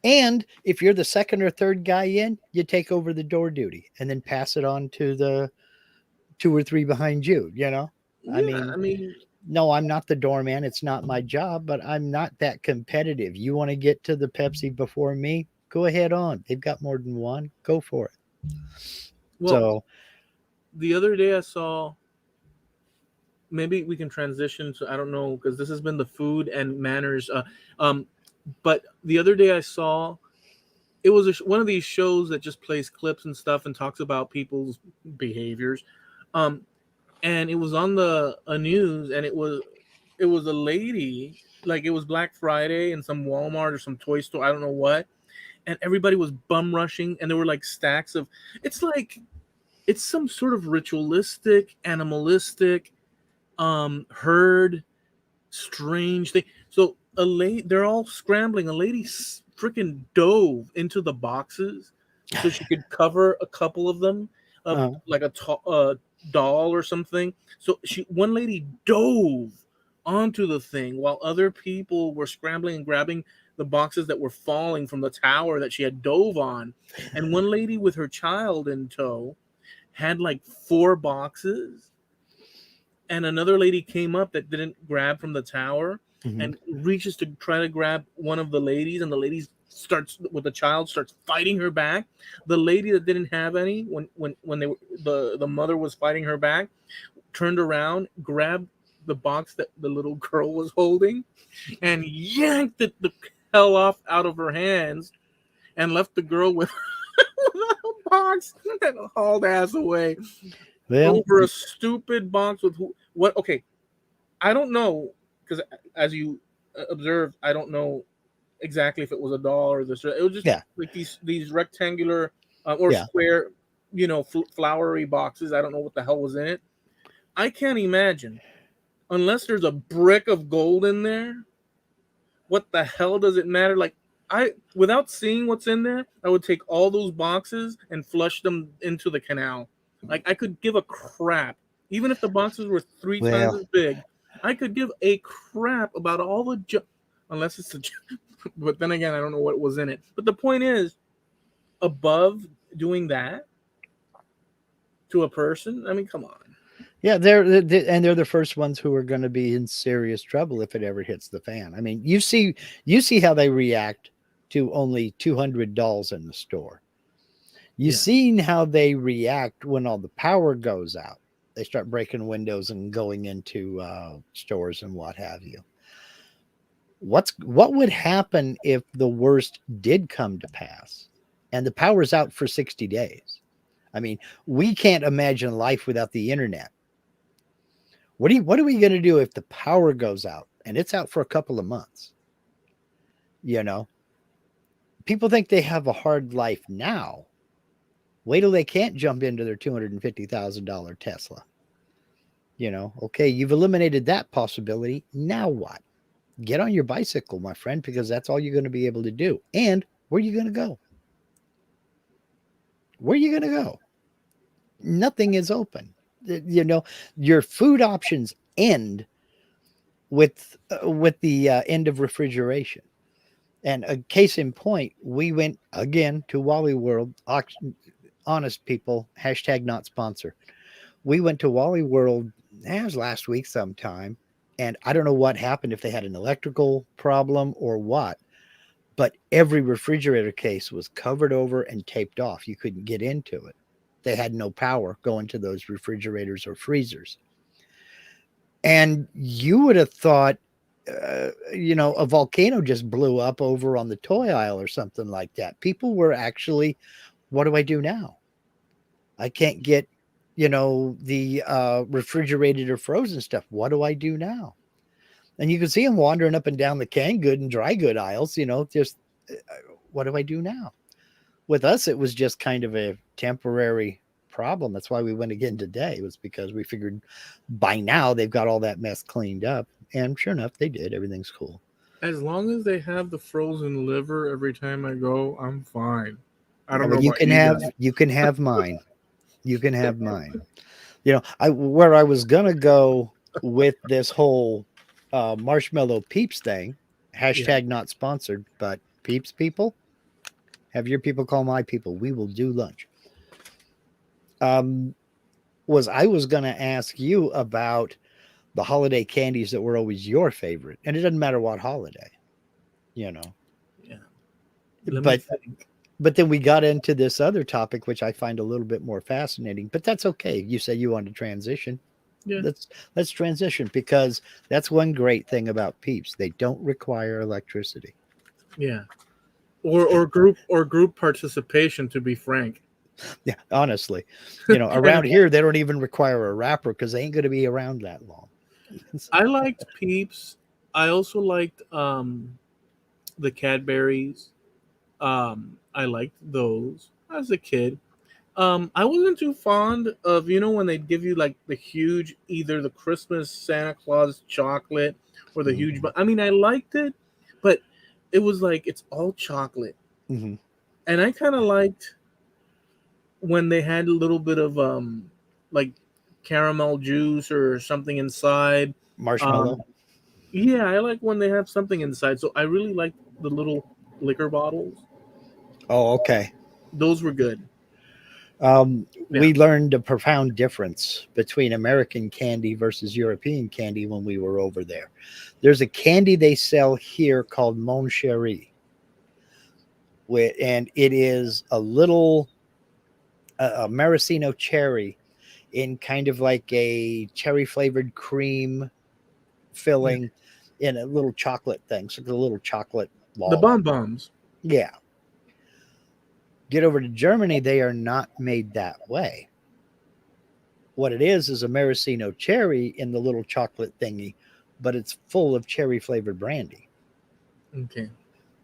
And if you're the second or third guy in, you take over the door duty and then pass it on to the two or three behind you, I Yeah, mean, I mean, no, I'm not the doorman. It's not my job, but I'm not that competitive. You want to get to the Pepsi before me? Go ahead on. They've got more than one. Go for it. well, So, the other day I saw, maybe we can transition to, I don't know, because this has been the food and manners. Um, but the other day I saw, it was one of these shows that just plays clips and stuff and talks about people's behaviors. Um, and it was on the news, and it was a lady, like it was Black Friday in some Walmart or some toy store, I don't know what, and everybody was bum rushing, and there were like stacks of, it's like it's some sort of ritualistic, animalistic, herd, strange thing. So a lady, they're all scrambling. A lady freaking dove into the boxes so she could cover a couple of them, of uh, like doll or something. So one lady dove onto the thing while other people were scrambling and grabbing the boxes that were falling from the tower that she had dove on. And one lady with her child in tow had like 4 boxes, and another lady came up that didn't grab from the tower mhm. and reaches to try to grab one of the ladies, and the lady starts with the child, starts fighting her back. The lady that didn't have any, when they were, the mother was fighting her back, turned around, grabbed the box that the little girl was holding, and yanked it the hell off out of her hands, and left the girl with the box and hauled ass away Well, over a stupid box with what? Okay, I don't know, because as you observed, I don't know exactly if it was a doll or this. It was just yeah, like these rectangular or yeah. square, flowery boxes. I don't know what the hell was in it. I can't imagine, unless there's a brick of gold in there. What the hell does it matter? Like, without seeing what's in there, I would take all those boxes and flush them into the canal. Like, I could give a crap, even if the boxes were 3 times Well, as big. I could give a crap about all the unless it's a but then again, I don't know what was in it. But the point is, above doing that to a person, I mean, come on. yeah, they're the first ones who are going to be in serious trouble if it ever hits the fan. I mean, you see how they react to only 200 dolls in the store. You've Yeah. seen how they react when all the power goes out. They start breaking windows and going into stores and what have you. What would happen if the worst did come to pass and the power's out for 60 days? I mean, we can't imagine life without the internet. What are we going to do if the power goes out and it's out for a couple of months? You know, people think they have a hard life now. Wait till they can't jump into their $250,000 Tesla. Okay, you've eliminated that possibility. Now what? Get on your bicycle, my friend, because that's all you're going to be able to do. And where are you going to go? Where are you going to go? Nothing is open. You know, your food options end with the end of refrigeration. And a case in point, we went again to Wally World. Honest people, hashtag not sponsored. We went to Wally World, it was last week sometime. And I don't know what happened, if they had an electrical problem or what, but every refrigerator case was covered over and taped off. You couldn't get into it. They had no power going to those refrigerators or freezers. And you would have thought, a volcano just blew up over on the toy aisle or something like that. People were actually, what do I do now? I can't get, the refrigerated or frozen stuff. What do I do now? And you can see them wandering up and down the canned good and dry good aisles, just what do I do now? With us, it was just kind of a temporary problem. That's why we went again today. It was because we figured by now they've got all that mess cleaned up. And sure enough, they did. Everything's cool. As long as they have the frozen liver every time I go, I'm fine. I don't But know you about can you have guys. you can have mine. You can have mine. Where I was gonna go with this whole Marshmallow Peeps thing, Yeah. hashtag not sponsored, but Peeps people, have your people call my people. We will do lunch. I was gonna ask you about the holiday candies that were always your favorite, and it doesn't matter what holiday, you know. Yeah. Let me But think. but then we got into this other topic, which I find a little bit more fascinating. But that's okay. You say you want to transition. Yeah. Let's transition, because that's one great thing about Peeps. They don't require electricity. Yeah. Or group participation, to be frank. Yeah, honestly, And around here they don't even require a wrapper because they ain't going to be around that long. I liked Peeps. I also liked the Cadberries. I liked those as a kid. I wasn't too fond of, when they'd give you like the huge, either the Christmas Santa Claus chocolate or the huge. Mhm. I mean, I liked it, but it was like it's all chocolate, Mhm. and I kind of liked when they had a little bit of like caramel juice or something inside. Marshmallow. Um, yeah, I like when they have something inside. So I really liked the little liquor bottles. Oh, okay. Those were good. Yeah. We learned a profound difference between American candy versus European candy when we were over there. There's a candy they sell here called Mon Cherie, and it is a little a maraschino cherry in kind of like a cherry flavored cream Yeah. filling in a little chocolate thing. So the little chocolate The lollipop. bonbons. Yeah. Get over to Germany, they are not made that way. What it is a maraschino cherry in the little chocolate thingy, but it's full of cherry flavored brandy. Okay.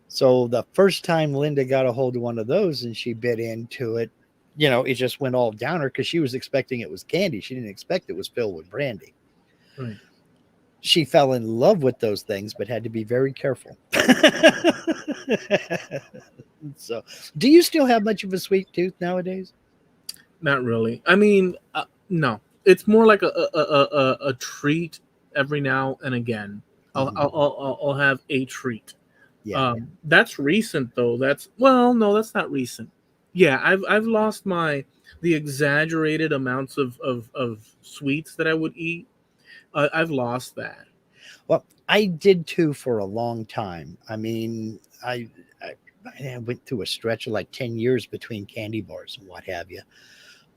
So the first time Linda got a hold of one of those and she bit into it, it just went all down her because she was expecting it was candy. She didn't expect it was filled with brandy. Right. She fell in love with those things, but had to be very careful. So, do you still have much of a sweet tooth nowadays? Not really. I mean, no. It's more like a treat every now and again. Mhm. I'll have a treat. Yeah. That's recent though. No, that's not recent. Yeah, I've lost the exaggerated amounts of sweets that I would eat. I've lost that. Well, I did too for a long time. I mean, I went through a stretch of like 10 years between candy bars and what have you.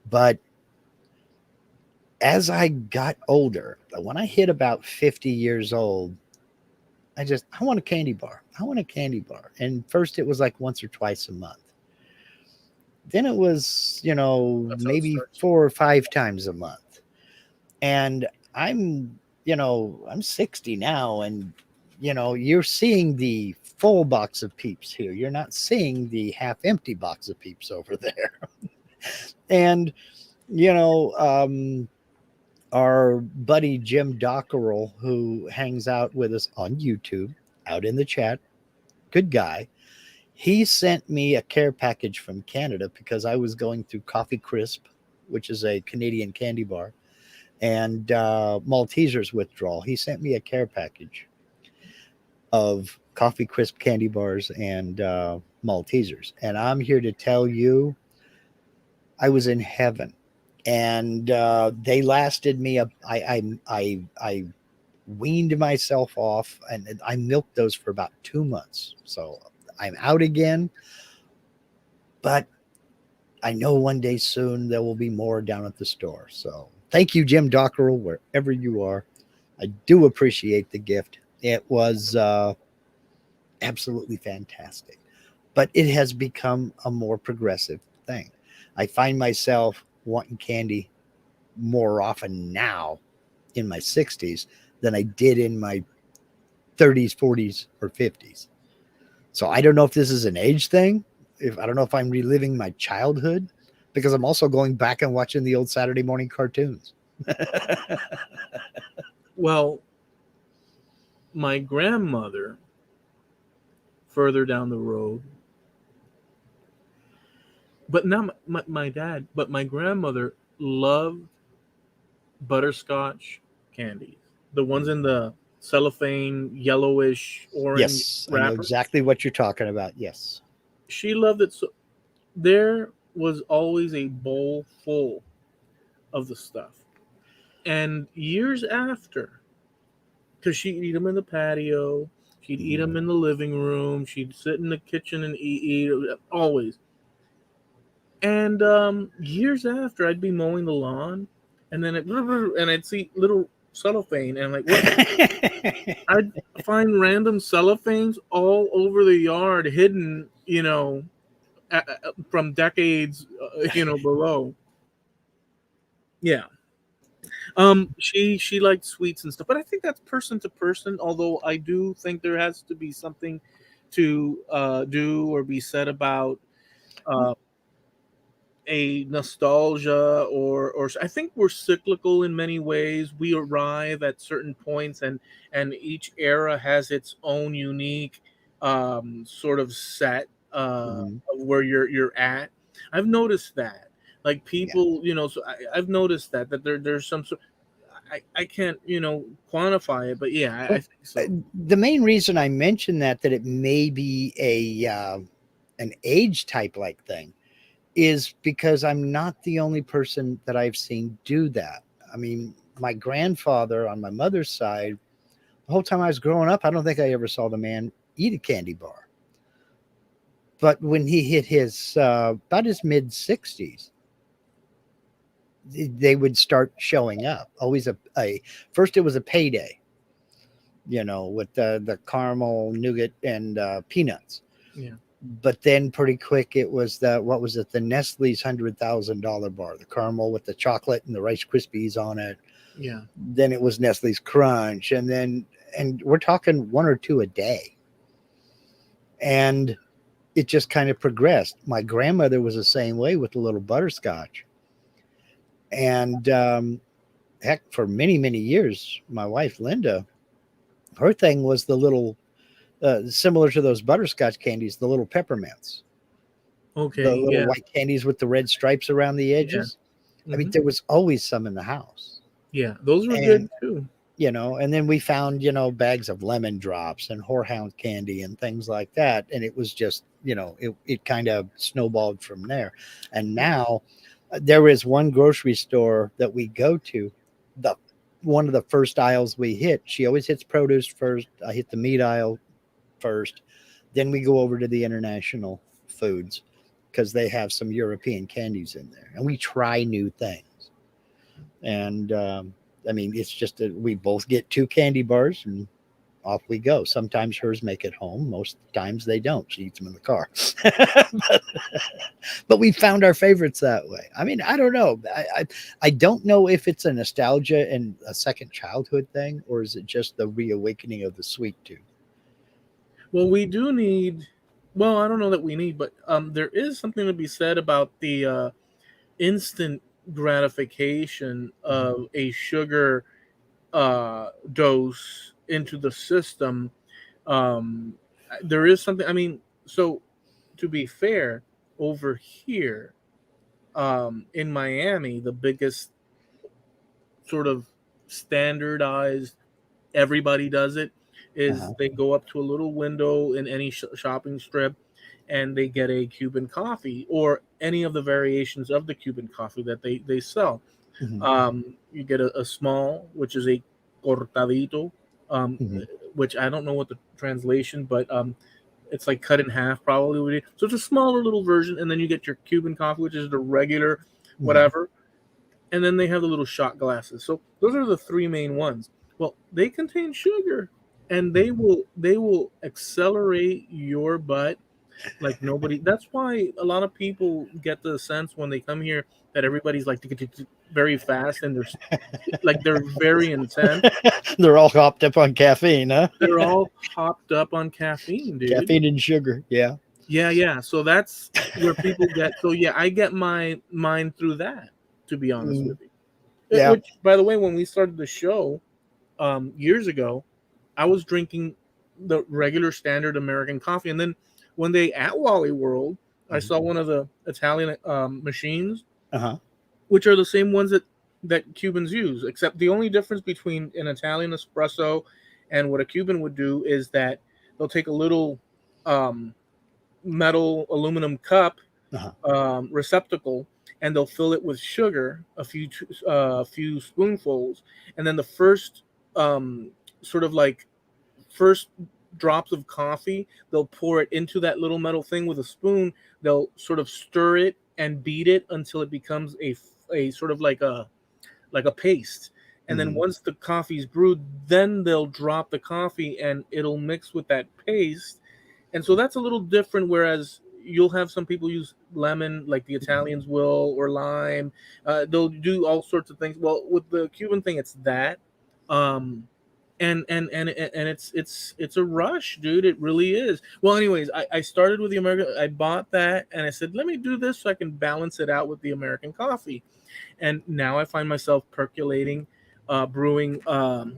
But as I got older, when I hit about 50 years old, I want a candy bar. I want a candy bar. And first it was like once or twice a month. Then it was, That's how it maybe starts. 4 or 5 times a month. And I'm 60 now, and you're seeing the full box of Peeps here. You're not seeing the half empty box of Peeps over there. And you know, our buddy Jim Dockerel, who hangs out with us on YouTube, out in the chat, good guy. He sent me a care package from Canada because I was going through Coffee Crisp, which is a Canadian candy bar. and Maltesers withdrawal. He sent me a care package of coffee crisp candy bars and Maltesers, and I'm here to tell you, I was in heaven. And they lasted me. I weaned myself off, and I milked those for about 2 months. So I'm out again, but I know one day soon there will be more down at the store. So thank you, Jim Dockerel, wherever you are. I do appreciate the gift. It was absolutely fantastic, but it has become a more progressive thing. I find myself wanting candy more often now in my 60s than I did in my 30s, 40s, or 50s. So I don't know if this is an age thing. If I don't know if I'm reliving my childhood, because I'm also going back and watching the old Saturday morning cartoons. Well, my grandmother, further down the road, but not my dad, but my grandmother loved butterscotch candies, the ones in the cellophane, yellowish, orange Yes, I know wrapper. exactly what you're talking about. Yes. She loved it. So there was always a bowl full of the stuff. And years after, because she'd eat them in the patio, she'd eat them in the living room, she'd sit in the kitchen and eat always. And years after, I'd be mowing the lawn, and then and I'd see little cellophane, and I'm like, what? I'd find random cellophanes all over the yard, hidden, from decades, below. Yeah. She liked sweets and stuff, but I think that's person to person. Although I do think there has to be something to do or be said about uh, a nostalgia, or I think we're cyclical in many ways. We arrive at certain points, and each era has its own unique sort of set Mhm. of where you're at. I've noticed that, like Yeah. people, so I've noticed that there's some sort. I can't quantify it, but yeah, I Well, think so. the main reason I mentioned that it may be a an age type like thing is because I'm not the only person that I've seen do that. I mean, my grandfather on my mother's side, the whole time I was growing up, I don't think I ever saw the man eat a candy bar. But when he hit his about his mid 60s, they would start showing up. Always a first it was a payday, with the caramel nougat and peanuts. Yeah, But then pretty quick it was what was it, the Nestle's $100,000 bar, the caramel with the chocolate and the Rice Krispies on it. yeah. Then it was Nestle's Crunch, and we're talking one or two a day, and it just kind of progressed. My grandmother was the same way with the little butterscotch, and heck, for many years, my wife Linda, her thing was the little similar to those butterscotch candies, the little peppermints, the Okay, little yeah, white candies with the red stripes around the yeah. edges. I mean, Hmm. there was always some in the house. Yeah, those were good And, too. and then we found, bags of lemon drops and horehound candy and things like that. And it was just, it kind of snowballed from there. And now there is one grocery store that we go to, the one of the first aisles we hit. She always hits produce first. I hit the meat aisle first. Then we go over to the international foods because they have some European candies in there, and we try new things. And I mean, it's just that we both get two candy bars and off we go. Sometimes hers make it home. Most times they don't. She eats them in the car. but, but we found our favorites that way. I mean, I don't know. I don't know if it's a nostalgia and a second childhood thing, or is it just the reawakening of the sweet tooth? Well, we do need. Well, I don't know that we need, but there is something to be said about the instant gratification Mhm. of a sugar dose into the system. Um, there is something. I mean, so to be fair, over here in Miami, the biggest sort of standardized, everybody does it, is they go up to a little window in any shopping strip and they get a Cuban coffee or any of the variations of the Cuban coffee that they sell. You get a small, which is a cortadito, which I don't know what the translation, but it's like cut in half probably. So it's a smaller little version, and then you get your Cuban coffee, which is the regular whatever, and then they have the little shot glasses. So those are the three main ones. Well, they contain sugar, and they will accelerate your butt like nobody. That's why a lot of people get the sense when they come here that everybody's like very fast and they're very intense. They're all hopped up on caffeine, huh? They're all hopped up on caffeine, dude. Caffeine and sugar. Yeah. Yeah. So that's where people get. So yeah, I get mine through that, to be honest with you. Yeah. Which, by the way, when we started the show years ago, I was drinking the regular standard American coffee, and then one day at Wally World, I saw one of the Italian machines, which are the same ones that Cubans use, except the only difference between an Italian espresso and what a Cuban would do is that they'll take a little metal aluminum cup receptacle, and they'll fill it with sugar, a few spoonfuls, and then the first first drops of coffee, they'll pour it into that little metal thing with a spoon. They'll sort of stir it and beat it until it becomes a sort of like a paste. And then once the coffee's brewed, then they'll drop the coffee and it'll mix with that paste. And so that's a little different, whereas you'll have some people use lemon, like the Italians will, or lime. They'll do all sorts of things. Well, with the Cuban thing, it's that. And it's a rush, dude. It really is. Well, anyways, I started with the American. I bought that, and I said, let me do this so I can balance it out with the American coffee. And now I find myself percolating, brewing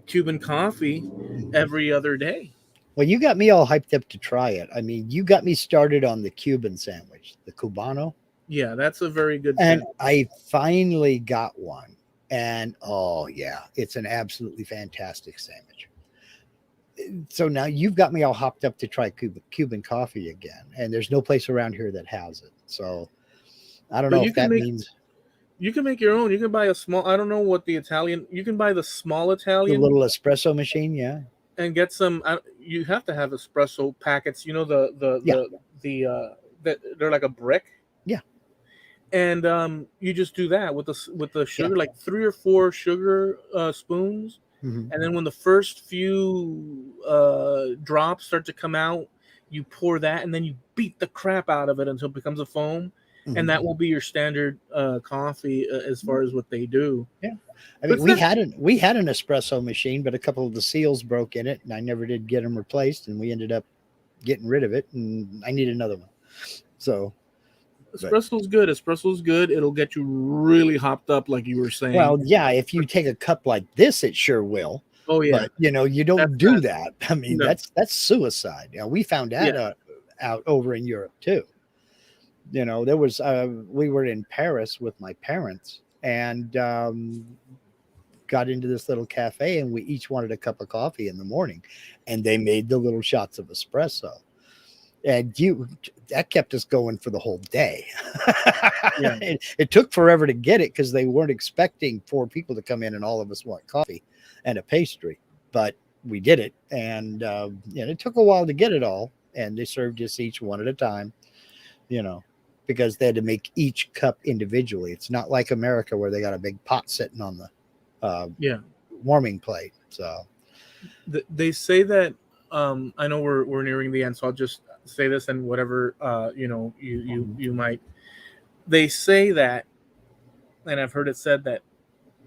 Cuban coffee every other day. Well, you got me all hyped up to try it. I mean, you got me started on the Cuban sandwich, the Cubano. Yeah, that's a very good And sandwich. I finally got one. And oh yeah, it's an absolutely fantastic sandwich. So now you've got me all hopped up to try Cuban coffee again, and there's no place around here that has it. So I don't know if that means you can make your own. You can buy a small. I don't know what the Italian. You can buy the small the Italian little espresso machine. Yeah, and get some. You have to have espresso packets. You know they're like a brick. Yeah. And you just do that with the sugar, like 3 or 4 sugar spoons, and then when the first few drops start to come out, you pour that, and then you beat the crap out of it until it becomes a foam, and that will be your standard coffee as far as what they do. Yeah, I mean, we had an espresso machine, but a couple of the seals broke in it, and I never did get them replaced, and we ended up getting rid of it, and I need another one. So. Espresso's good. It'll get you really hopped up, like you were saying. Well, yeah, if you take a cup like this, it sure will. Oh yeah, but you don't do that. I mean, no. That's suicide. We found that out over in Europe too. There was we were in Paris with my parents and got into this little cafe, and we each wanted a cup of coffee in the morning, and they made the little shots of espresso. And that kept us going for the whole day. It took forever to get it because they weren't expecting 4 people to come in and all of us want coffee and a pastry. But we did it, and it took a while to get it all. And they served us each one at a time, because they had to make each cup individually. It's not like America where they got a big pot sitting on the warming plate. So they say that. I know we're nearing the end, so I'll just say this, and whatever you might. They say that, and I've heard it said that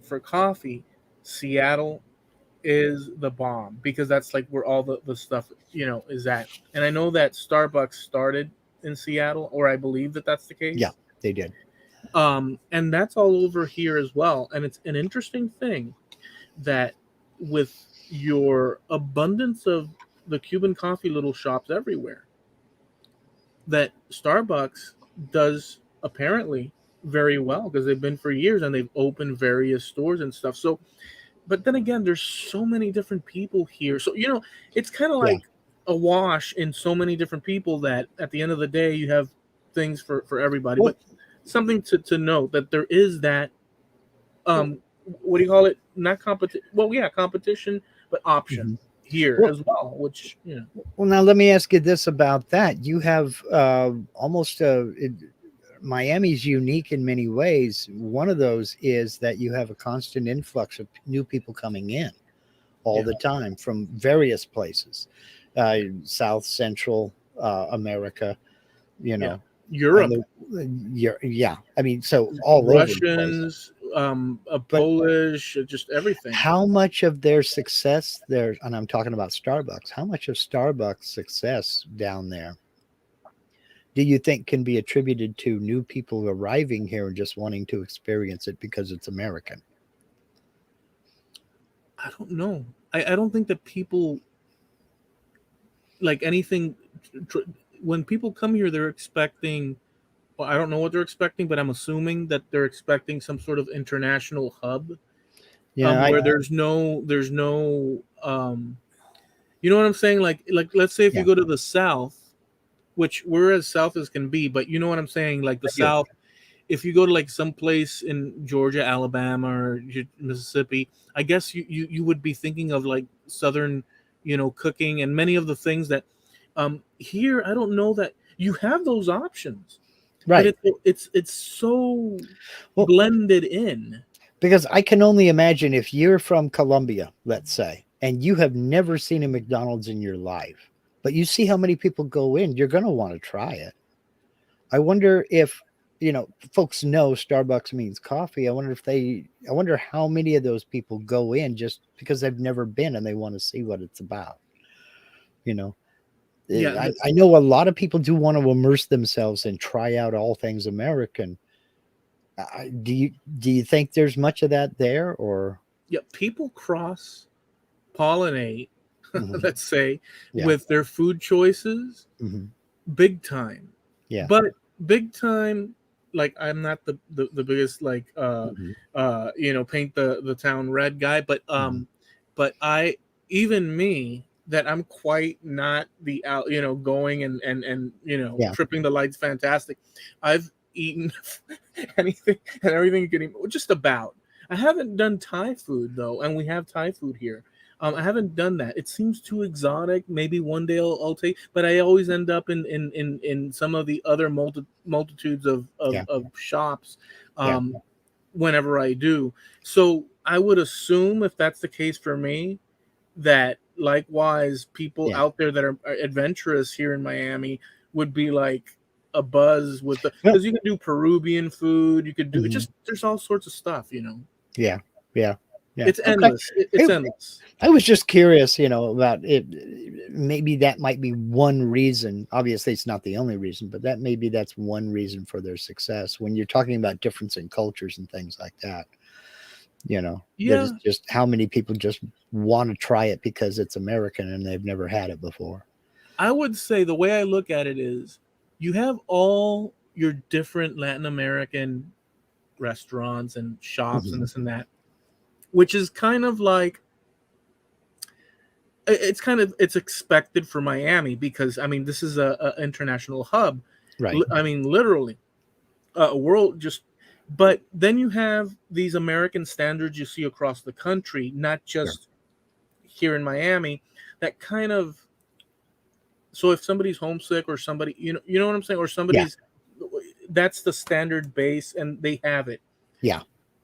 for coffee, Seattle is the bomb because that's like where all the stuff is at. And I know that Starbucks started in Seattle, or I believe that's the case. Yeah, they did. And that's all over here as well. And it's an interesting thing that with your abundance of the Cuban coffee little shops everywhere, that Starbucks does apparently very well because they've been for years and they've opened various stores and stuff. So, but then again, there's so many different people here. So, it's kind of Yeah. like a wash in so many different people that at the end of the day, you have things for everybody. Well, But something to note that there is that, what do you call it? Not competition. Well, yeah, competition, but option mhm. here Well, as well, which, well, now let me ask you this about that. You have almost Miami's unique in many ways. One of those is that you have a constant influx of new people coming in all yeah, the time from various places, South Central America. You yeah. know, I Europe, know. Yeah, I mean, so all over the place. Russians, a But Polish, just everything. how much of their success there, and I'm talking about Starbucks, how much of Starbucks success down there do you think can be attributed to new people arriving here and just wanting to experience it because it's American? I don't know. I don't think that people like anything. When people come here, they're expecting. Well, I don't know what they're expecting, but I'm assuming that they're expecting some sort of international hub, Yeah, where there's no, you know what I'm saying? Like let's say if you yeah, go to the South, which we're as South as can be, but you know what I'm saying? Like the I do. South, if you go to like some place in Georgia, Alabama, or Mississippi, I guess you would be thinking of like Southern, cooking and many of the things that, here I don't know that you have those options, but Right. it's so Well, blended in. because I can only imagine if you're from Colombia, let's say, and you have never seen a McDonald's in your life, but you see how many people go in, you're going to want to try it. I wonder if, folks know Starbucks means coffee. I wonder how many of those people go in just because they've never been and they want to see what it's about. You know, Yeah, I know a lot of people do want to immerse themselves and try out all things American. Do you think there's much of that there, or? yeah. People cross pollinate, Mhm, let's say, yeah, with their food choices, mhm, big time. yeah, But big time, like I'm not the biggest like mhm, paint the town red guy, mhm, but I, even me, that I'm quite not the out, going and yeah, tripping the lights fantastic. I've eaten anything and everything you can eat, just about. I haven't done Thai food though, and we have Thai food here. I haven't done that. It seems too exotic. Maybe one day I'll take, but I always end up in some of the other multitudes yeah, of shops, yeah, um, whenever I do. So I would assume if that's the case for me, that likewise people yeah. out there that are adventurous here in Miami would be like a buzz with the, Well, because you can do Peruvian food, you could do mhm, just, there's all sorts of stuff. yeah, yeah, yeah. It's Okay. endless. It's endless. I was just curious, about it. Maybe that might be one reason. Obviously, it's not the only reason, but that's one reason for their success. When you're talking about difference in cultures and things like that, there's Yeah, just how many people just want to try it because it's American and they've never had it before. I would say the way I look at it is you have all your different Latin American restaurants and shops and Mhm. this and that, which is kind of like, it's expected for Miami because I mean this is a international hub. Right. I mean literally a world just. But then you have these American standards you see across the country, not Sure. just here in Miami. That kind of, so if somebody's homesick or somebody, you know what I'm saying, or Yeah. somebody's, that's the standard base and they have it Yeah.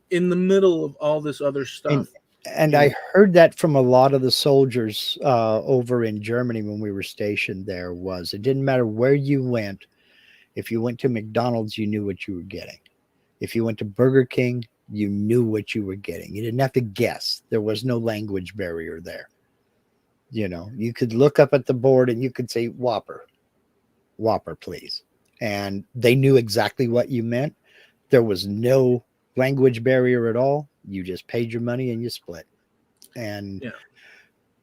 in the middle of all this other And stuff. and You I know, heard that from a lot of the soldiers over in Germany when we were stationed there. Was it didn't matter where you went. If you went to McDonald's, you knew what you were getting. If you went to Burger King, you knew what you were getting. You didn't have to guess. There was no language barrier there. You could look up at the board and you could say Whopper, Whopper, please. And they knew exactly what you meant. There was no language barrier at all. You just paid your money and you split. And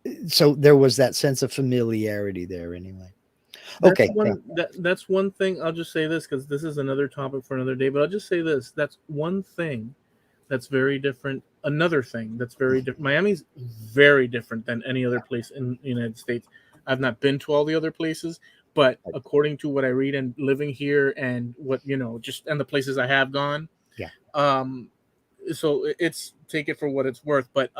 yeah. so there was that sense of familiarity there anyway. That's Okay. one that's one thing. I'll just say this because this is another topic for another day. But I'll just say this: that's one thing that's very different. Another thing that's very different. Miami's very different than any other place in the United States. I've not been to all the other places, but according to what I read and living here and what just and the places I have gone, Yeah. So it's take it for what it's worth. But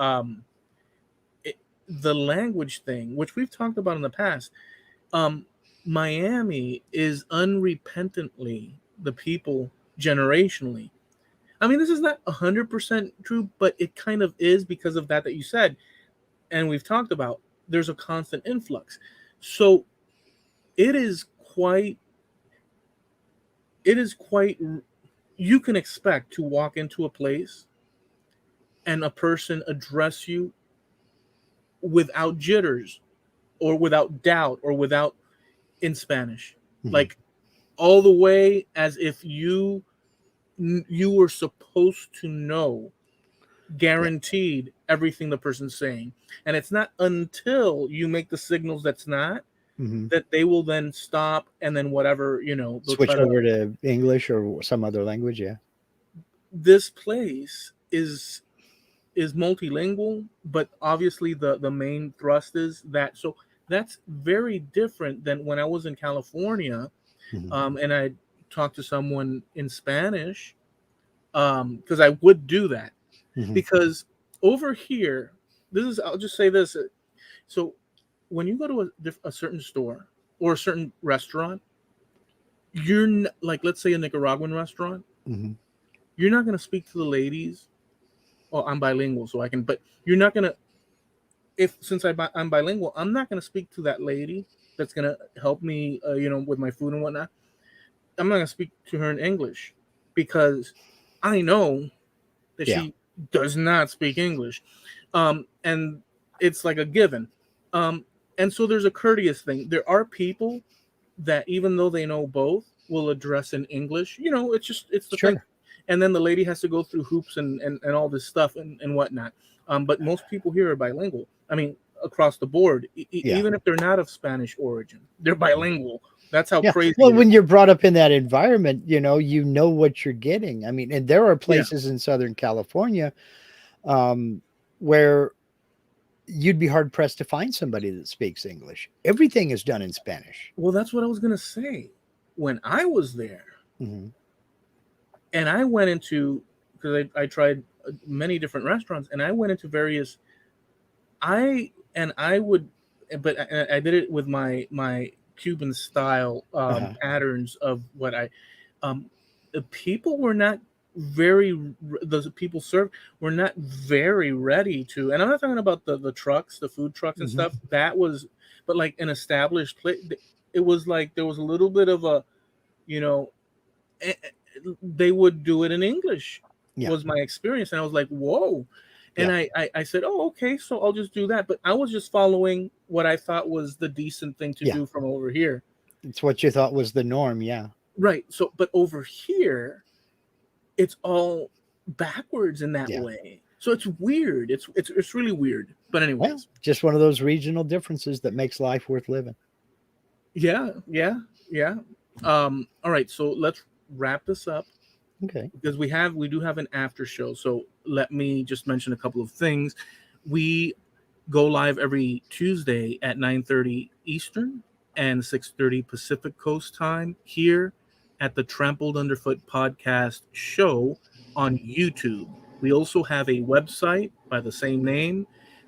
the language thing, which we've talked about in the past, Miami is unrepentantly the people generationally. I mean, this is not 100% true, but it kind of is because of that you said, and we've talked about. There's a constant influx, so it is quite. It is quite. You can expect to walk into a place and a person address you without jitters, or without doubt, or without in Spanish, like all the way as if you were supposed to know, guaranteed everything the person's saying. And it's not until you make the signals that's not that they will then stop, and then whatever they'll switch over to English or some other language. Yeah. This place is multilingual, but obviously the main thrust is that. So that's very different than when I was in California, and I talked to someone in Spanish, because I would do that. Because over here, I'll just say this. So when you go to a certain store or a certain restaurant, you're like, let's say a Nicaraguan restaurant, you're not going to speak to the ladies. Oh, I'm bilingual, so I can, but you're not going to, since I'm bilingual, I'm not going to speak to that lady that's going to help me, with my food and whatnot. I'm not going to speak to her in English because I know that she does not speak English. And it's like a given. And so there's a courteous thing. There are people that, even though they know both, will address in English. It's the thing. And then the lady has to go through hoops and all this stuff and whatnot. But most people here are bilingual. I mean, across the board, even if they're not of Spanish origin, they're bilingual. That's how crazy. Well, when you're brought up in that environment, you know what you're getting. I mean, and there are places in Southern California where you'd be hard pressed to find somebody that speaks English. Everything is done in Spanish. Well, that's what I was going to say. When I was there, and I went into, because I tried many different restaurants, and I went into various, I did it with my Cuban style patterns of what the people were not the people served were not very ready to, and I'm not talking about the trucks, the food trucks and stuff. That was, but like an established place, it was like there was a little bit of a, they would do it in English. Was my experience, and I was like, whoa. And I said, oh, okay, so I'll just do that. But I was just following what I thought was the decent thing to do from over here. It's what you thought was the norm, right. So, but over here, it's all backwards in that way. So it's weird. It's really weird. But anyways, just one of those regional differences that makes life worth living. Yeah. All right, so let's wrap this up. Okay. Because we do have an after show. So let me just mention a couple of things. We go live every Tuesday at 9:30 Eastern and 6:30 Pacific Coast time here at the Trampled Underfoot Podcast show on YouTube. We also have a website by the same name,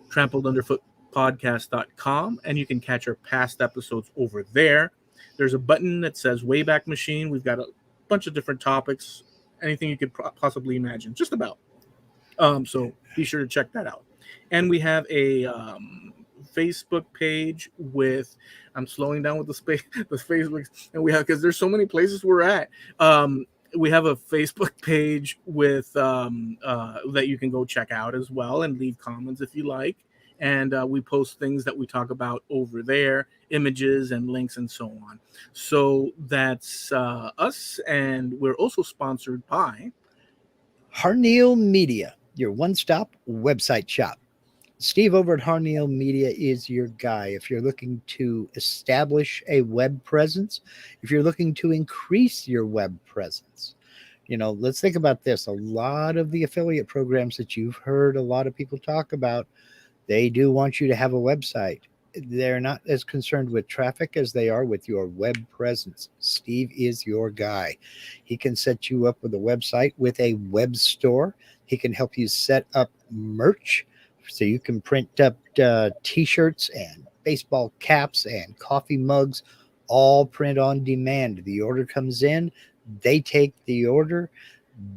trampledunderfootpodcast.com, and you can catch our past episodes over there. There's a button that says Wayback Machine. We've got a bunch of different topics, anything you could possibly imagine, just about. So be sure to check that out. And we have a Facebook page with, I'm slowing down with the Facebook, and we have, because there's so many places we're at. We have a Facebook page with that you can go check out as well and leave comments if you like. And we post things that we talk about over there, images and links and so on. So that's us. And we're also sponsored by Harneal Media, your one-stop website shop. Steve over at Harneal Media is your guy. If you're looking to establish a web presence, if you're looking to increase your web presence, let's think about this. A lot of the affiliate programs that you've heard a lot of people talk about, they do want you to have a website. They're not as concerned with traffic as they are with your web presence. Steve is your guy. He can set you up with a website with a web store. He can help you set up merch so you can print up t-shirts and baseball caps and coffee mugs, all print on demand. The order comes in, they take the order,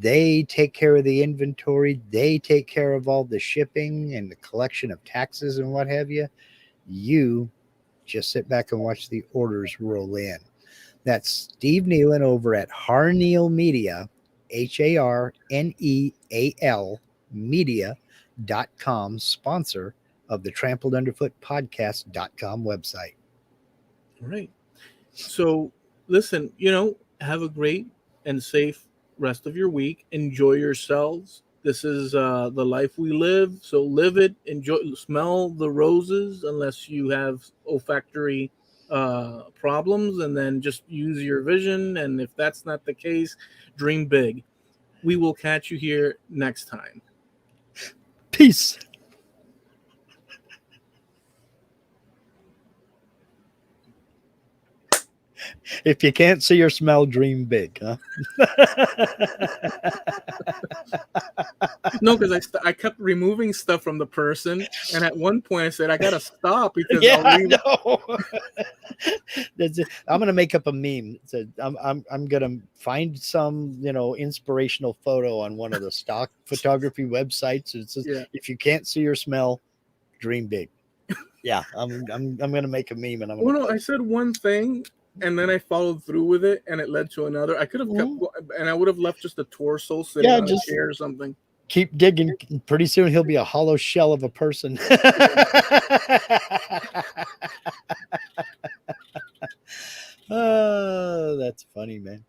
they take care of the inventory, they take care of all the shipping and the collection of taxes and what have you. You just sit back and watch the orders roll in. That's Steve Nealon over at Harneal Media, HARNEAL media.com, sponsor of the Trampled Underfoot Podcast.com website. All right. So listen, have a great and safe rest of your week. Enjoy yourselves. This is the life we live, so live it. Enjoy, smell the roses, unless you have olfactory problems, and then just use your vision. And if that's not the case, dream big. We will catch you here next time. Peace. If you can't see or smell, dream big, huh? No, because I kept removing stuff from the person, and at one point I said I gotta stop because Yeah, I'll leave. I know. That's it. I'm gonna make up a meme. I'm gonna find some inspirational photo on one of the stock photography websites. It says, if you can't see or smell, dream big. Yeah, I'm gonna make a meme, and I'm gonna. Well, no, I said one thing, and then I followed through with it, and it led to another. I could have kept, and I would have left just a torso sitting on a chair or something. Keep digging. Pretty soon he'll be a hollow shell of a person. Oh, that's funny, man.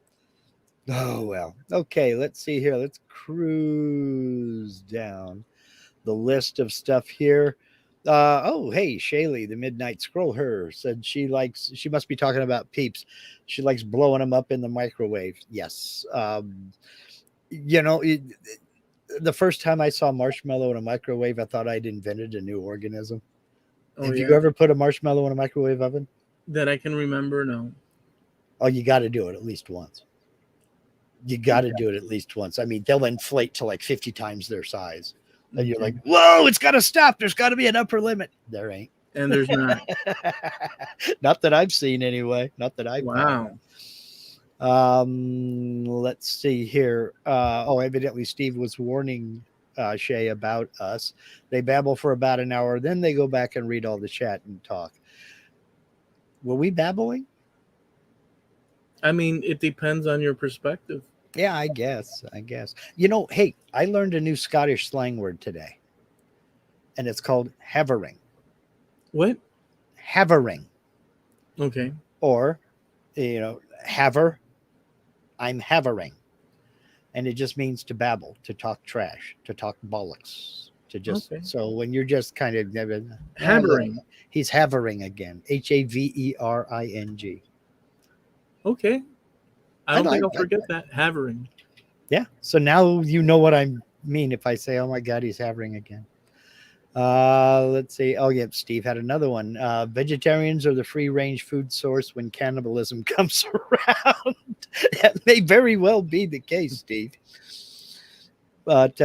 Oh, well. Okay, let's see here. Let's cruise down the list of stuff here. Hey, Shaylee, the Midnight Scroll Her, said she must be talking about Peeps. She likes blowing them up in the microwave. Yes. The first time I saw marshmallow in a microwave, I thought I'd invented a new organism. Have you ever put a marshmallow in a microwave oven? That I can remember, no. Oh, you got to do it at least once. You got to do it at least once. I mean, they'll inflate to like 50 times their size. And you're like, whoa, it's got to stop. There's got to be an upper limit. There ain't. And there's not. Not that I've seen anyway. Not that I've Wow. Let's see here. Evidently Steve was warning Shay about us. They babble for about an hour, then they go back and read all the chat and talk. Were we babbling? I mean, it depends on your perspective. Yeah, I guess. Hey, I learned a new Scottish slang word today, and it's called havering. What? Havering. Okay. Or, haver. I'm havering. And it just means to babble, to talk trash, to talk bollocks, to just, so when you're just kind of havering, he's havering again. Havering. Okay. I don't think I'll forget that. Havering. Yeah. So now you know what I mean if I say, oh my God, he's havering again. Let's see. Oh, yeah. Steve had another one. Vegetarians are the free range food source when cannibalism comes around. That may very well be the case, Steve. But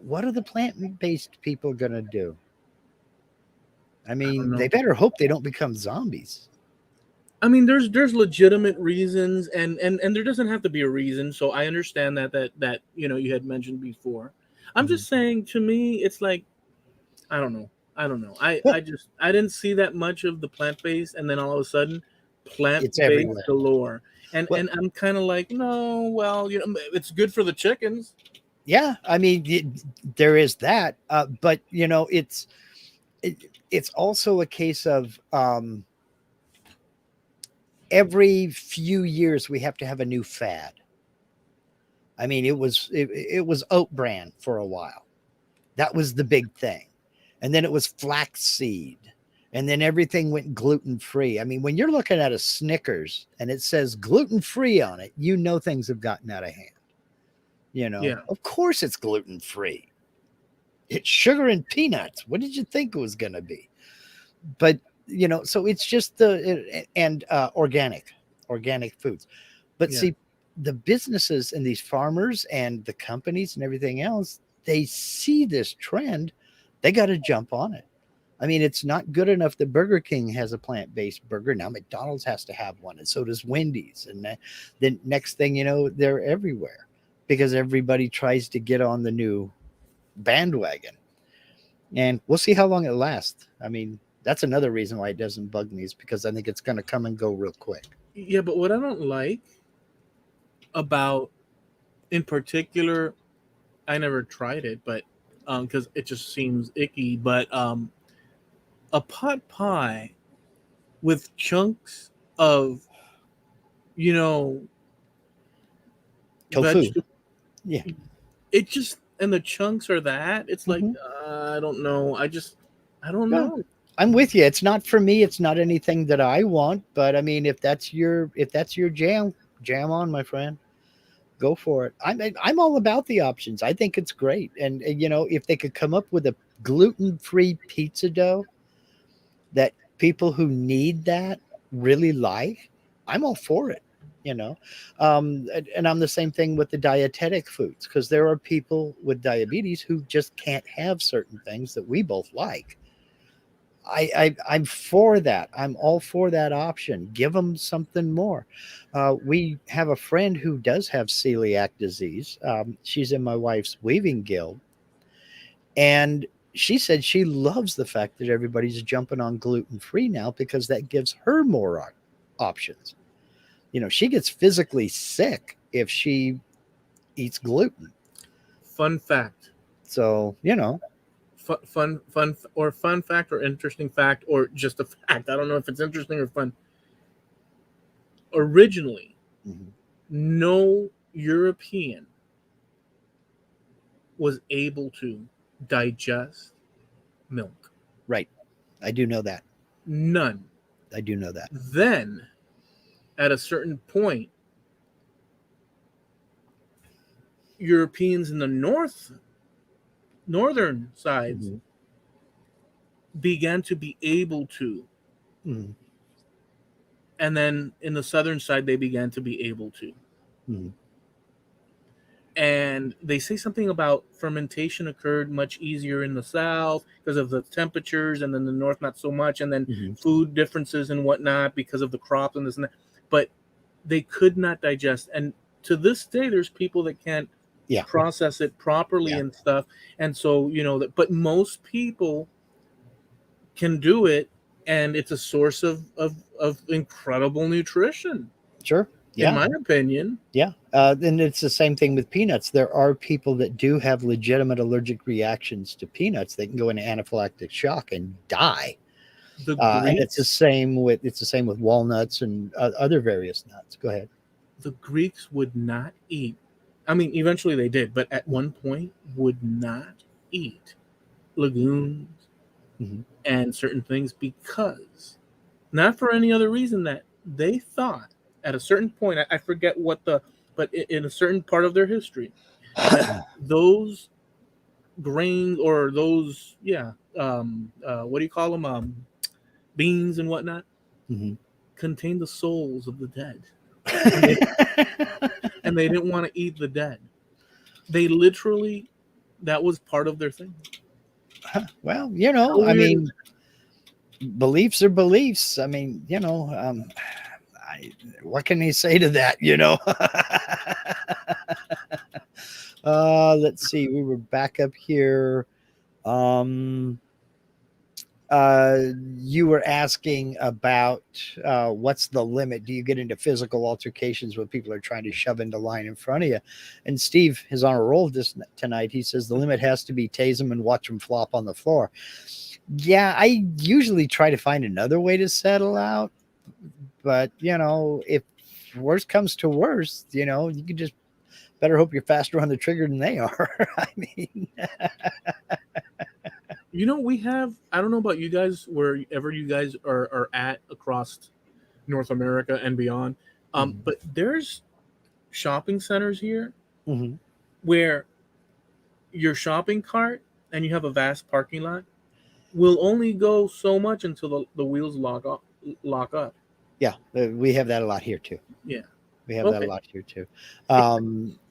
what are the plant-based people going to do? I mean, they better hope they don't become zombies. I mean, there's legitimate reasons, and there doesn't have to be a reason. So I understand that you had mentioned before. I'm just saying, to me, it's like, I don't know. I didn't see that much of the plant-based, and then all of a sudden, plant-based galore. And I'm kind of like, no, well, it's good for the chickens. Yeah, I mean, there is that, but it's also a case of every few years we have to have a new fad. I mean, it was oat bran for a while. That was the big thing. and then it was flaxseed, and then everything went gluten-free. I mean, when you're looking at a Snickers and it says gluten-free on it, you know things have gotten out of hand. Yeah. Of course it's gluten-free. It's sugar and peanuts. What did you think it was going to be? But, so it's just organic foods. But Yeah. see, the businesses and these farmers and the companies and everything else, they see this trend. They got to jump on it. I mean, it's not good enough that Burger King has a plant-based burger. Now McDonald's has to have one, and so does Wendy's. And then next thing you know, they're everywhere because everybody tries to get on the new bandwagon. And we'll see how long it lasts. I mean, that's another reason why it doesn't bug me, is because I think it's going to come and go real quick. Yeah, but what I don't like about, in particular, I never tried it, but because it just seems icky, but a pot pie with chunks of, Tofu. vegetable. Yeah. It just, and the chunks are that. It's like, I don't know. I don't No. know. I'm with you. It's not for me. It's not anything that I want. But I mean, if that's your jam on, my friend. Go for it. I'm all about the options. I think it's great. And if they could come up with a gluten-free pizza dough that people who need that really like, I'm all for it. And I'm the same thing with the dietetic foods, because there are people with diabetes who just can't have certain things that we both like. I'm for that. I'm all for that option. Give them something more. We have a friend who does have celiac disease. She's in my wife's weaving guild. And she said she loves the fact that everybody's jumping on gluten-free now, because that gives her more options. She gets physically sick if she eats gluten. Fun fact. So, Fun fact, or interesting fact, or just a fact. I don't know if it's interesting or fun. Originally, no European was able to digest milk. Right. I do know that. None. I do know that. Then, at a certain point, Europeans in the northern sides began to be able to. And then in the southern side, they began to be able to. And they say something about fermentation occurred much easier in the south because of the temperatures, and then the north not so much, and then food differences and whatnot because of the crops and this and that. But they could not digest. And to this day, there's people that can't process it properly and stuff. And so, but most people can do it, and it's a source of incredible nutrition. Sure. Yeah. In my opinion. Yeah. And it's the same thing with peanuts. There are people that do have legitimate allergic reactions to peanuts. They can go into anaphylactic shock and die. And it's the same with walnuts and other various nuts. Go ahead. The Greeks would not eat. I mean, eventually they did, but at one point would not eat legumes and certain things, because, not for any other reason, that they thought at a certain point, I forget what but in a certain part of their history, that those grains, or those, what do you call them? Beans and whatnot, contain the souls of the dead. And they didn't want to eat the dead. They literally, that was part of their thing. Well, I mean, beliefs are beliefs. I mean, what can he say to that? Let's see. We were back up here. You were asking about what's the limit? Do you get into physical altercations when people are trying to shove into line in front of you? And Steve is on a roll tonight. He says the limit has to be tase them and watch them flop on the floor. Yeah, I usually try to find another way to settle out. But, if worst comes to worst, you can just better hope you're faster on the trigger than they are. I mean, We have, I don't know about you guys, wherever you guys are at across North America and beyond. Mhm. But there's shopping centers here Mhm. where your shopping cart and you have a vast parking lot will only go so much until the wheels lock up. Yeah, we have that a lot here too. Yeah. We have that a Okay. lot here too.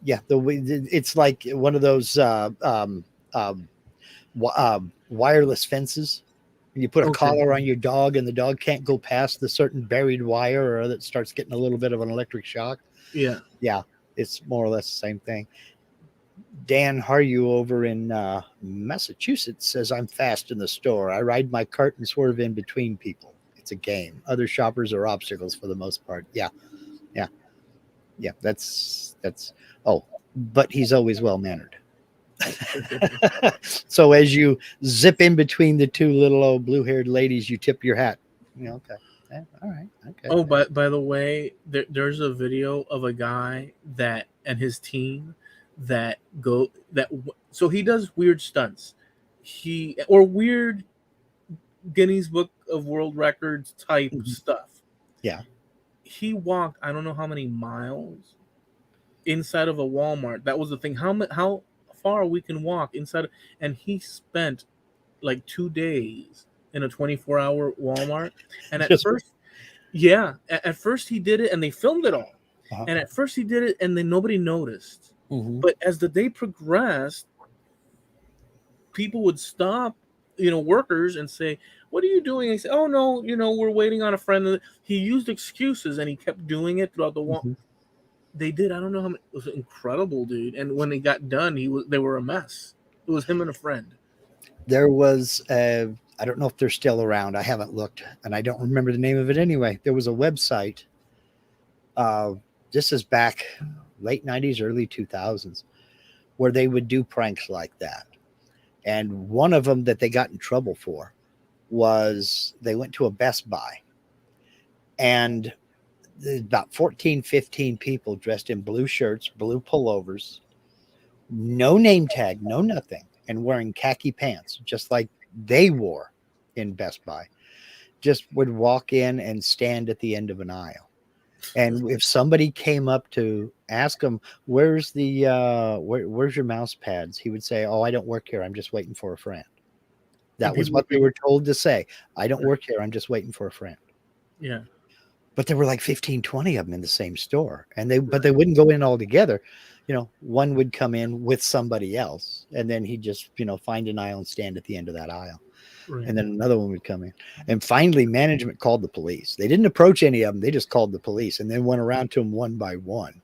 Yeah, it's like one of those wireless fences. You put a Okay. collar on your dog, and the dog can't go past the certain buried wire, or that starts getting a little bit of an electric shock. Yeah. Yeah, it's more or less the same thing. Dan Haryu over in Massachusetts says, I'm fast in the store. I ride my cart and swerve in between people. It's a game. Other shoppers are obstacles for the most part. Yeah, yeah, yeah. Oh, but he's always well mannered. So as you zip in between the two little old blue haired ladies, you tip your hat. Yeah, okay. Yeah, all right. Okay. Oh, by the way, there's a video of a guy that and his team that go that so he does weird stunts. He or weird Guinness Book of World Records type Mhm. stuff. Yeah. He walked I don't know how many miles inside of a Walmart. That was the thing. How far we can walk inside of, and he spent like 2 days in a 24-hour Walmart. And at Just first, yeah, at first he did it and they filmed it all. uh-huh. And at first he did it and then nobody noticed. Mhm. But as the day progressed, people would stop, workers and say, "What are you doing?" And he said, "Oh no, we're waiting on a friend." He used excuses and he kept doing it throughout the wall. Mhm. They did. I don't know how many. It was incredible, dude. And when they got done, they were a mess. It was him and a friend. There was I don't know if they're still around. I haven't looked, and I don't remember the name of it anyway. There was a website. Uh, this is back late '90s, early 2000s, where they would do pranks like that. And one of them that they got in trouble for was they went to a Best Buy, and about 14, 15 people dressed in blue shirts, blue pullovers, no name tag, no nothing, and wearing khaki pants, just like they wore in Best Buy, just would walk in and stand at the end of an aisle. And if somebody came up to ask him, "Where's the where's your mouse pads?" he would say, "Oh, I don't work here. I'm just waiting for a friend." And That was people what would they be, were told to say. "I don't right. work here. I'm just waiting for a friend." Yeah, But there were like 15, 20 of them in the same store, and but right, they wouldn't go in all together. One would come in with somebody else, and then he'd just find an aisle and stand at the end of that aisle, right. and then another one would come in. And finally management called the police. They didn't approach any of them, they just called the police, and then went around to them one by one.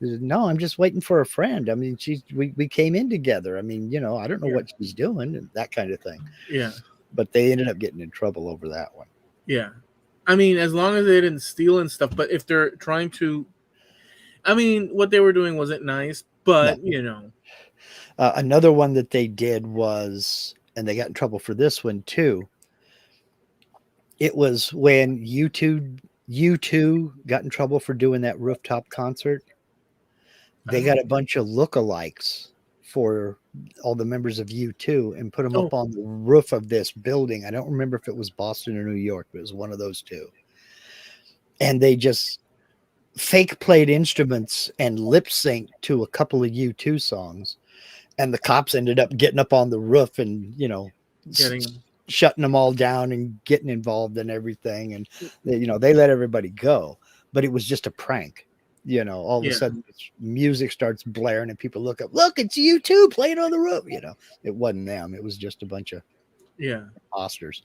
They said, "No, I'm just waiting for a friend. I mean, we came in together. I mean, I don't know Yeah, what she's doing," and that kind of thing. yeah, But they ended up getting in trouble over that one. yeah. I mean, as long as they didn't steal and stuff. But if they're trying to, I mean, what they were doing wasn't nice. No. But Another one that they did was, and they got in trouble for this one too. It was when U2 got in trouble for doing that rooftop concert. They got a bunch of lookalikes for all the members of U2 and put them oh, up on the roof of this building. I don't remember if it was Boston or New York, but it was one of those two. And they just fake played instruments and lip synced to a couple of U2 songs. And the cops ended up getting up on the roof and, getting shutting them all down and getting involved in everything. And, they let everybody go. But it was just a prank. All of a yeah, sudden music starts blaring and people look up, look, it's U2 playing on the roof. It wasn't them. It was just a bunch of yeah. imposters.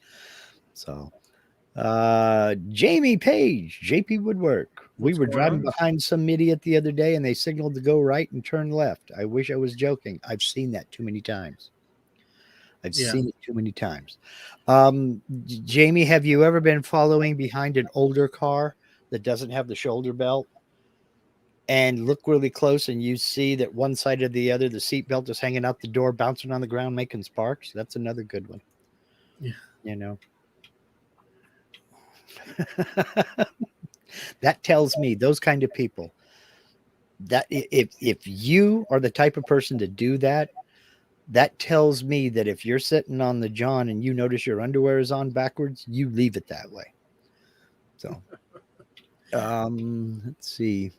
So, Jamie Page, JP Woodwork. We What's were going driving on? behind some idiot the other day and they signaled to go right and turn left. I wish I was joking. I've seen that too many times. I've Yeah. seen it too many times. Jamie, have you ever been following behind an older car that doesn't have the shoulder belt and look really close and you see that one side or the other, the seat belt is hanging out the door, bouncing on the ground, making sparks? That's another good one. Yeah. That tells me those kind of people, that if you are the type of person to do that, that tells me that if you're sitting on the john and you notice your underwear is on backwards, you leave it that way. So, let's see.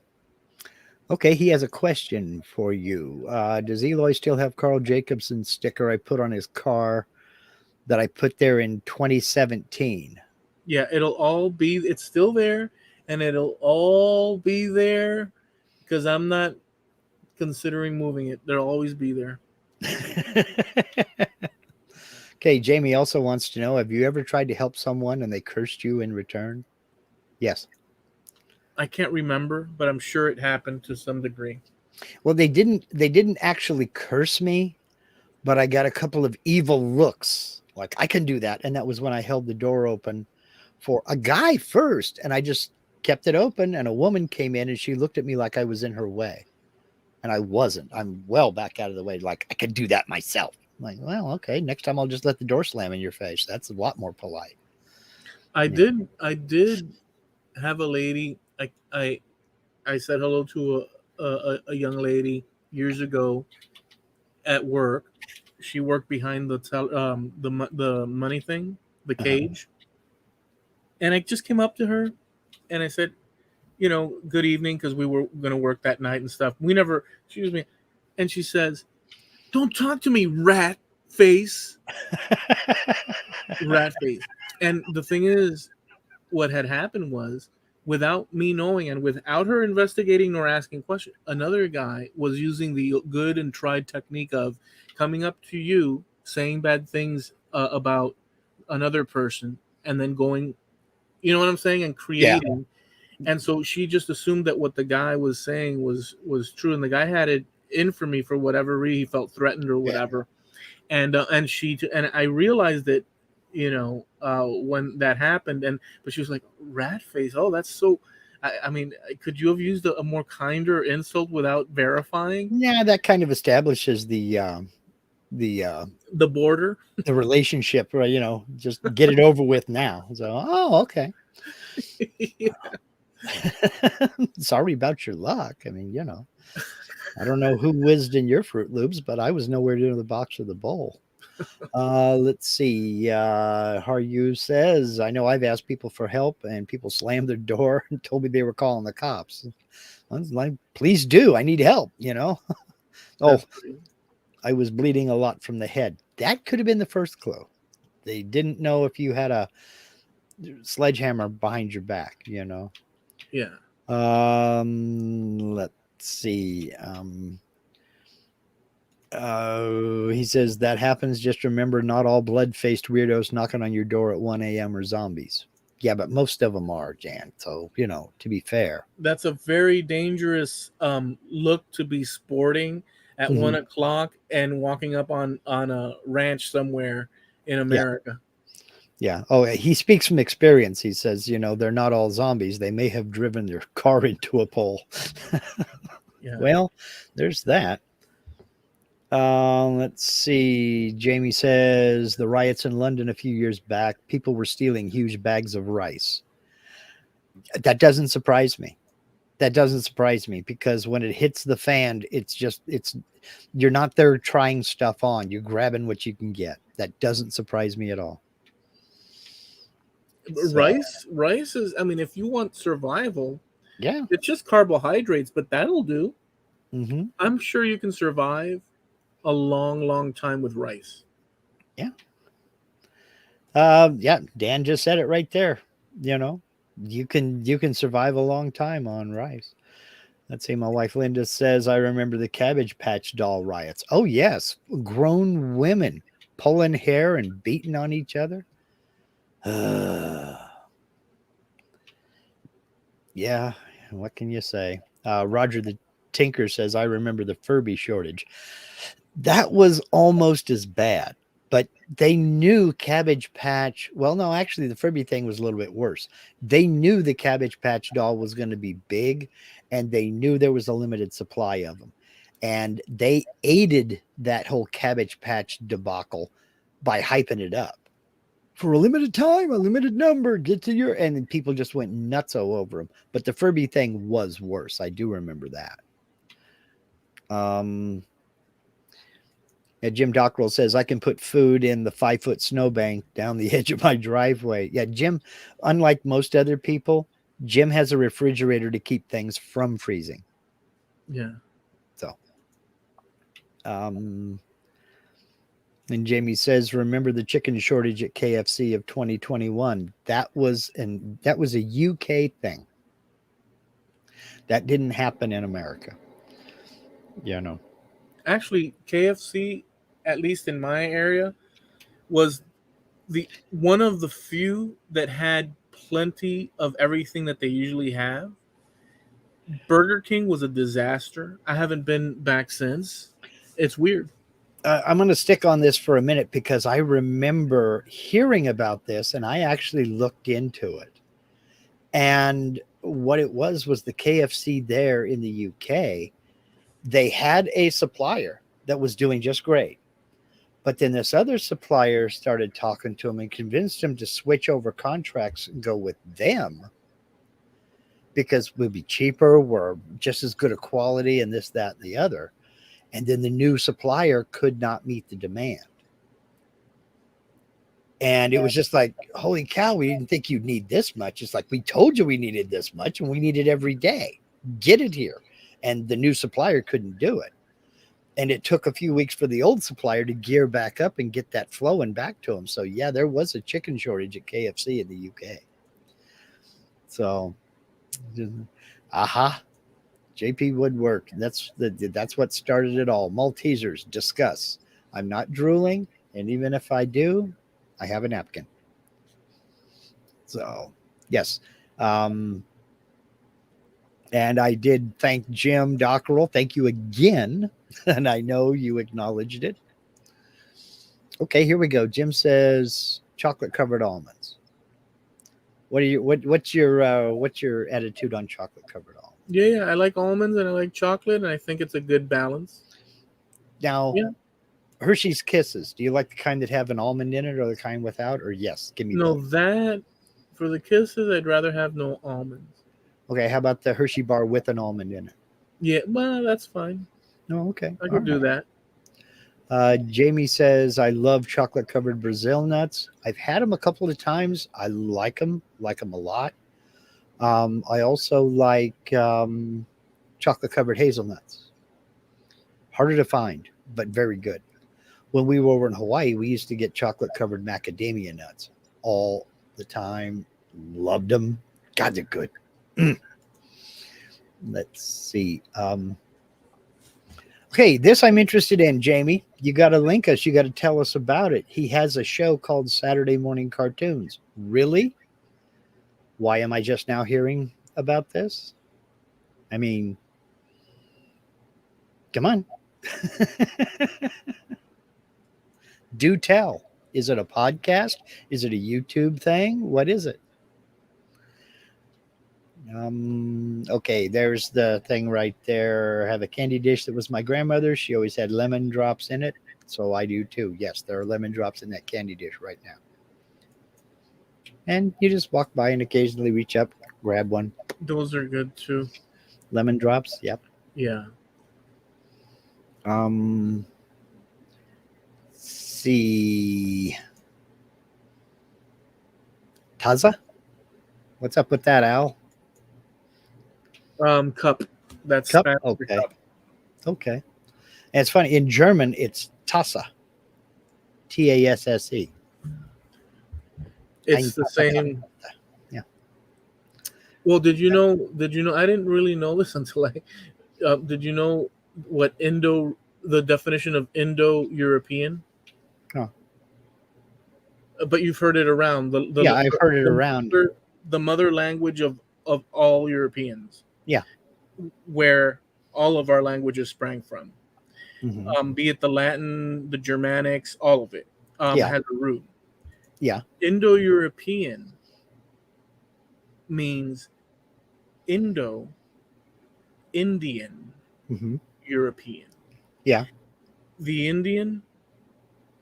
Okay, he has a question for you. Does Eloy still have Carl Jacobson's sticker I put on his car that I put there in 2017? Yeah, it's still there, and it'll all be there because I'm not considering moving it. They'll always be there. Okay, Jamie also wants to know, have you ever tried to help someone and they cursed you in return? Yes. I can't remember, but I'm sure it happened to some degree. Well, they didn't actually curse me, but I got a couple of evil looks. Like, I can do that. And that was when I held the door open for a guy first, and I just kept it open, and a woman came in and she looked at me like I was in her way. And I wasn't. I'm well back out of the way. Like, I could do that myself. I'm like, well, okay. Next time I'll just let the door slam in your face. That's a lot more polite. Yeah. I did have a lady. I said hello to a young lady years ago at work. She worked behind the money thing, the Uh-huh. cage, and I just came up to her and I said, good evening, because we were going to work that night and stuff. We never, excuse me, and she says, "Don't talk to me, face, rat face." And the thing is, what had happened was, without me knowing and without her investigating nor asking questions, another guy was using the good and tried technique of coming up to you, saying bad things about another person, and then going, you know what I'm saying, and Yeah. creating. And so she just assumed that what the guy was saying was true, and the guy had it in for me for whatever reason. He felt threatened or Yeah. whatever, and I realized that, when that happened, but she was like, "Rat face." Oh, that's so. I mean, could you have used a more kinder insult without verifying Yeah, that kind of establishes the the border? the relationship, right? Just get it over with now. So, oh, okay. Sorry about your luck. I mean, I don't know who whizzed in your Fruit Loops, but I was nowhere near the box or the bowl. Let's see. Haru says, I know I've asked people for help and people slammed their door and told me they were calling the cops. I was like, please do. I need help. Oh, That's crazy. I was bleeding a lot from the head. That could have been the first clue. They didn't know if you had a sledgehammer behind your back. Yeah. Let's see. He says that happens. Just remember, not all blood-faced weirdos knocking on your door at 1 a.m. are zombies. Yeah, but most of them are, Jan. So, to be fair. That's a very dangerous look to be sporting at Mhm. 1 o'clock and walking up on a ranch somewhere in Yeah. America. Yeah. Oh, he speaks from experience. He says, they're not all zombies. They may have driven their car into a pole. Yeah. Well, there's that. Let's see. Jamie says the riots in London a few years back, people were stealing huge bags of rice. That doesn't surprise me. That doesn't surprise me because when it hits the fan, you're not there trying stuff on. You're grabbing what you can get. That doesn't surprise me at all. So, Rice is, I mean, if you want survival, yeah. it's just carbohydrates, but that'll do. Mm-hmm. I'm sure you can survive a long, long time with rice. Yeah. Yeah. Dan just said it right there. You can survive a long time on rice. Let's see. My wife Linda says, I remember the Cabbage Patch doll riots. Oh, yes. Grown women pulling hair and beating on each other. Yeah. What can you say? Roger the Tinker says, I remember the Furby shortage. That was almost as bad, but they knew Cabbage Patch. Well, no, actually, the Furby thing was a little bit worse. They knew the Cabbage Patch doll was going to be big, and they knew there was a limited supply of them. And they aided that whole Cabbage Patch debacle by hyping it up. For a limited time, a limited number, get to your. And then people just went nutso over them. But the Furby thing was worse. I do remember that. Jim Dockrell says, I can put food in the 5-foot snowbank down the edge of my driveway. Yeah, Jim, unlike most other people, Jim has a refrigerator to keep things from freezing. Yeah. So, and Jamie says, remember the chicken shortage at KFC of 2021? That was a UK thing. That didn't happen in America. Yeah, no. Actually, KFC, at least in my area, was the one of the few that had plenty of everything that they usually have. Burger King was a disaster. I haven't been back since. It's weird. I'm going to stick on this for a minute because I remember hearing about this and I actually looked into it. And what it was the KFC there in the UK, they had a supplier that was doing just great. But then this other supplier started talking to him and convinced him to switch over contracts and go with them because we'd be cheaper, we're just as good a quality and this, that, and the other. And then the new supplier could not meet the demand. And it was just like, holy cow, we didn't think you'd need this much. It's like, we told you we needed this much and we need it every day. Get it here. And the new supplier couldn't do it. And it took a few weeks for the old supplier to gear back up and get that flowing back to them. So, yeah, there was a chicken shortage at KFC in the UK. So, JP Woodwork. That's what started it all. Maltesers, discuss. I'm not drooling. And even if I do, I have a napkin. So, yes. And I did thank Jim Dockrell. Thank you again. And I know you acknowledged it. Okay, here we go. Jim says chocolate covered almonds. What's your attitude on chocolate covered almonds? Yeah, I like almonds and I like chocolate, and I think it's a good balance. Now, yeah. Hershey's Kisses. Do you like the kind that have an almond in it or the kind without? Or yes, give me no both. That for the Kisses, I'd rather have no almonds. Okay, how about the Hershey bar with an almond in it? Yeah, well, that's fine. Oh, okay. I could do that. Jamie says, I love chocolate covered Brazil nuts. I've had them a couple of times. I like them a lot. I also like chocolate covered hazelnuts. Harder to find, but very good. When we were over in Hawaii, we used to get chocolate covered macadamia nuts all the time. Loved them. God, they're good. Let's see. Okay, this I'm interested in, Jamie. You got to link us. You got to tell us about it. He has a show called Saturday Morning Cartoons. Really? Why am I just now hearing about this? I mean, come on. Do tell. Is it a podcast? Is it a YouTube thing? What is it? Okay, there's the thing right there. I have a candy dish that was my grandmother's. She always had lemon drops in it. So I do too. Yes, there are lemon drops in that candy dish right now. And you just walk by and occasionally reach up, grab one. Those are good too. Lemon drops, yep. Yeah. See. Taza? What's up with that, Al? Cup. That's cup. Spanish. Okay. Cup. Okay. And it's funny. In German, it's Tasse. Tasse. It's the same. Yeah. Well, did you know? I didn't really know this until I. Did you know what the definition of Indo-European? Oh. But you've heard it around. I've heard it around. The mother language of all Europeans. Yeah. Where all of our languages sprang from. Mm-hmm. Be it the Latin, the Germanics, all of it has a root. Yeah. Indo-European means Indian, mm-hmm. European. Yeah. The Indian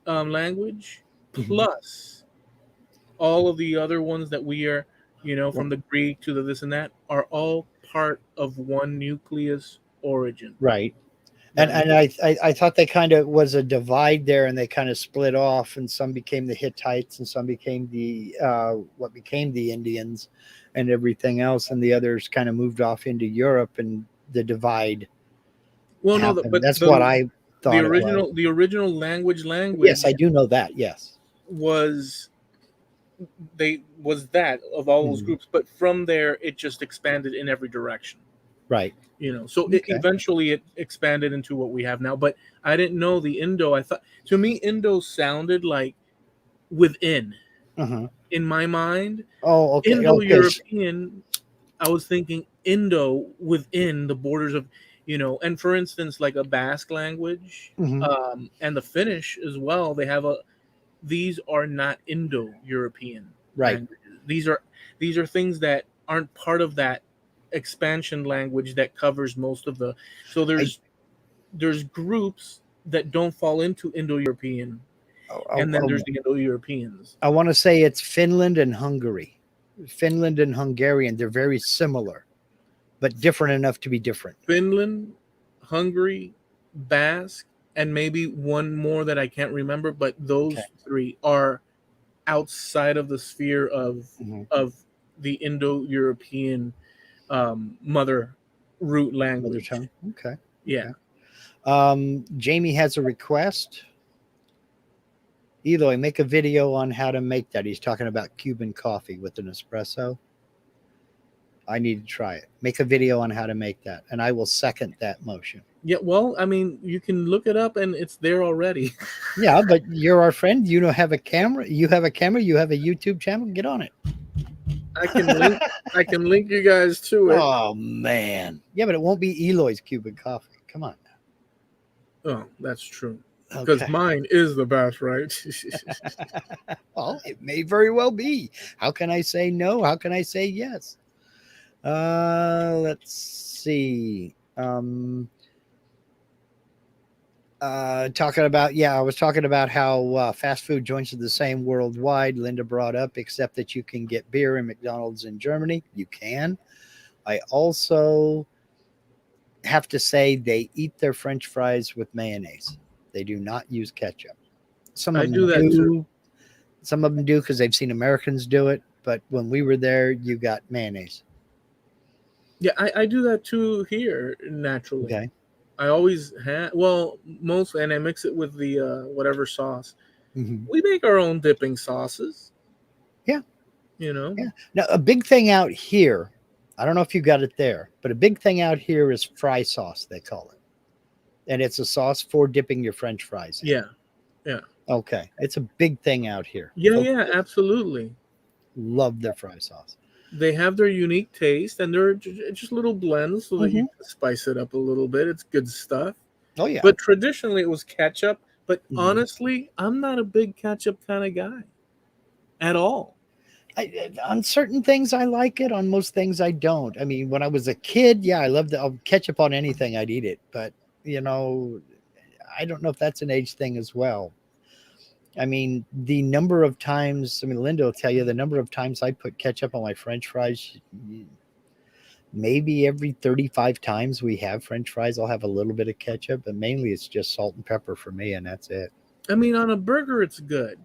language mm-hmm. plus all of the other ones that we are, from the Greek to the this and that, are all part of one nucleus origin. Right. I thought they kind of was a divide there, and they kind of split off, and some became the Hittites, and some became the what became the Indians, and everything else, and the others kind of moved off into Europe, and the divide Well, no, happened. but That's what I thought. the original language Yes, I do know that. Yes, was that of all those groups, but from there it just expanded in every direction. right. So eventually it expanded into what we have now. But I didn't know the Indo. I thought, to me, Indo sounded like within. In my mind. Oh, okay. Indo-European, I was thinking Indo within the borders of, and for instance, like a Basque language, and the Finnish as well. These are not Indo-European languages. These are things that aren't part of that expansion language that covers most of the. So there's groups that don't fall into Indo-European, and then there's the Indo-Europeans. I want to say it's Finland and Hungary. Finland and Hungarian, they're very similar, but different enough to be different. Finland, Hungary, Basque, and maybe one more that I can't remember, but those three are outside of the sphere of the Indo-European mother root language. Okay. Yeah. Jamie has a request. Eloy, make a video on how to make that. He's talking about Cuban coffee with an espresso. I need to try it. Make a video on how to make that, and I will second that motion. Yeah, well, I mean, you can look it up, and it's there already. Yeah, but you're our friend. You have a camera. You have a camera. You have a YouTube channel. Get on it. I can link you guys to it. Oh man, yeah, but it won't be Eloy's Cuban coffee. Come on. Oh, that's true. Because mine is the best, right? Well, it may very well be. How can I say no? How can I say yes? Let's see. I was talking about how fast food joints are the same worldwide. Linda brought up, except that you can get beer in McDonald's in Germany. You can. I also have to say they eat their French fries with mayonnaise. They do not use ketchup. Some of them do. Too. Some of them do because they've seen Americans do it. But when we were there, you got mayonnaise. Yeah, I do that too here naturally. Okay. I always have, mostly, and I mix it with the whatever sauce. We make our own dipping sauces. Yeah. Yeah. Now, a big thing out here, I don't know if you got it there, but a big thing out here is fry sauce, they call it. And it's a sauce for dipping your French fries in. Yeah. Yeah. Okay. It's a big thing out here. Yeah, absolutely. Love their fry sauce. They have their unique taste, and they're just little blends so that you can spice it up a little bit. It's good stuff. Oh, yeah. But traditionally, it was ketchup. But honestly, I'm not a big ketchup kind of guy at all. On certain things, I like it. On most things, I don't. I mean, when I was a kid, I loved ketchup on anything. I'd eat it. But, I don't know if that's an age thing as well. I mean, the number of times, Linda will tell you the number of times I put ketchup on my French fries, maybe every 35 times we have French fries, I'll have a little bit of ketchup, but mainly it's just salt and pepper for me, and that's it. I mean, on a burger, it's good.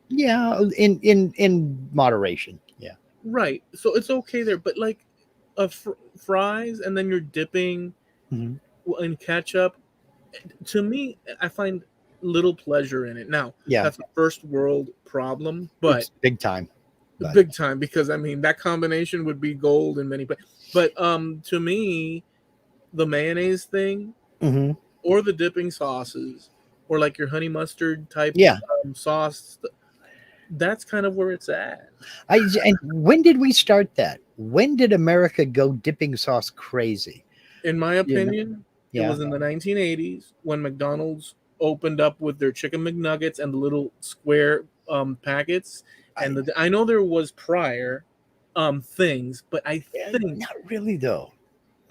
Yeah, in moderation. Yeah. Right. So it's okay there, but like fries, and then you're dipping in ketchup. To me, I find little pleasure in it. Now, that's a first world problem, but it's big time. Big time, because I mean that combination would be gold in many places. But to me, the mayonnaise thing, or the dipping sauces, or like your honey mustard type sauce, that's kind of where it's at. And when did we start that? When did America go dipping sauce crazy? In my opinion, it was in the 1980s when McDonald's opened up with their chicken McNuggets and the little square packets. And I know there was prior things, but I think not really though.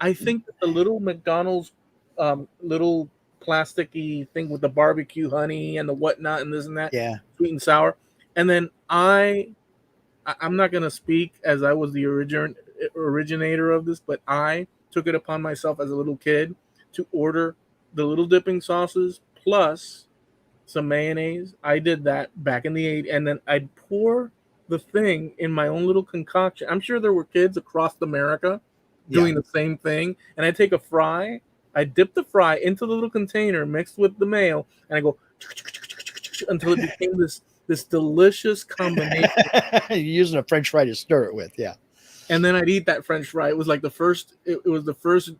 I think that the little McDonald's little plasticky thing with the barbecue honey and the whatnot and this and that, sweet and sour. And then I'm not gonna speak as I was the originator of this, but I took it upon myself as a little kid to order the little dipping sauces plus some mayonnaise. I did that back in the 80s, and then I'd pour the thing in my own little concoction. I'm sure there were kids across America doing the same thing. And I take a fry, I dip the fry into the little container mixed with the mayo, and I go until it became this delicious combination. You're using a French fry to stir it with, yeah. And then I'd eat that French fry. It was like the first. It was the first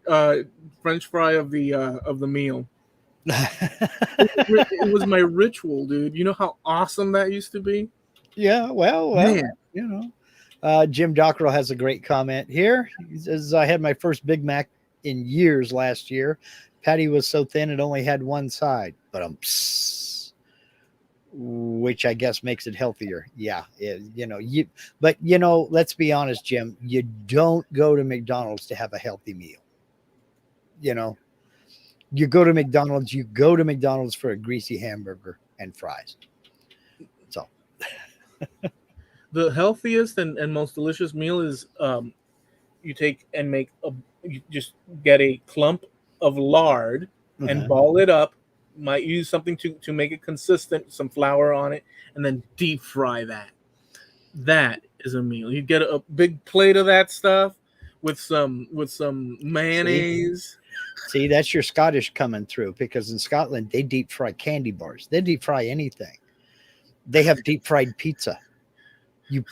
French fry of the meal. It was my ritual, dude. You know how awesome that used to be? Yeah, well, Man. you know. Jim Dockrell has a great comment here. He says, I had my first Big Mac in years last year. Patty was so thin it only had one side, but which I guess makes it healthier. Yeah, but let's be honest, Jim, you don't go to McDonald's to have a healthy meal. You go to McDonald's for a greasy hamburger and fries. So the healthiest and most delicious meal is you take and you just get a clump of lard and ball it up. Might use something to make it consistent, some flour on it, and then deep fry that. That is a meal. You get a big plate of that stuff with some mayonnaise. See, that's your Scottish coming through, because in Scotland they deep fry candy bars. They deep fry anything. They have deep fried pizza. You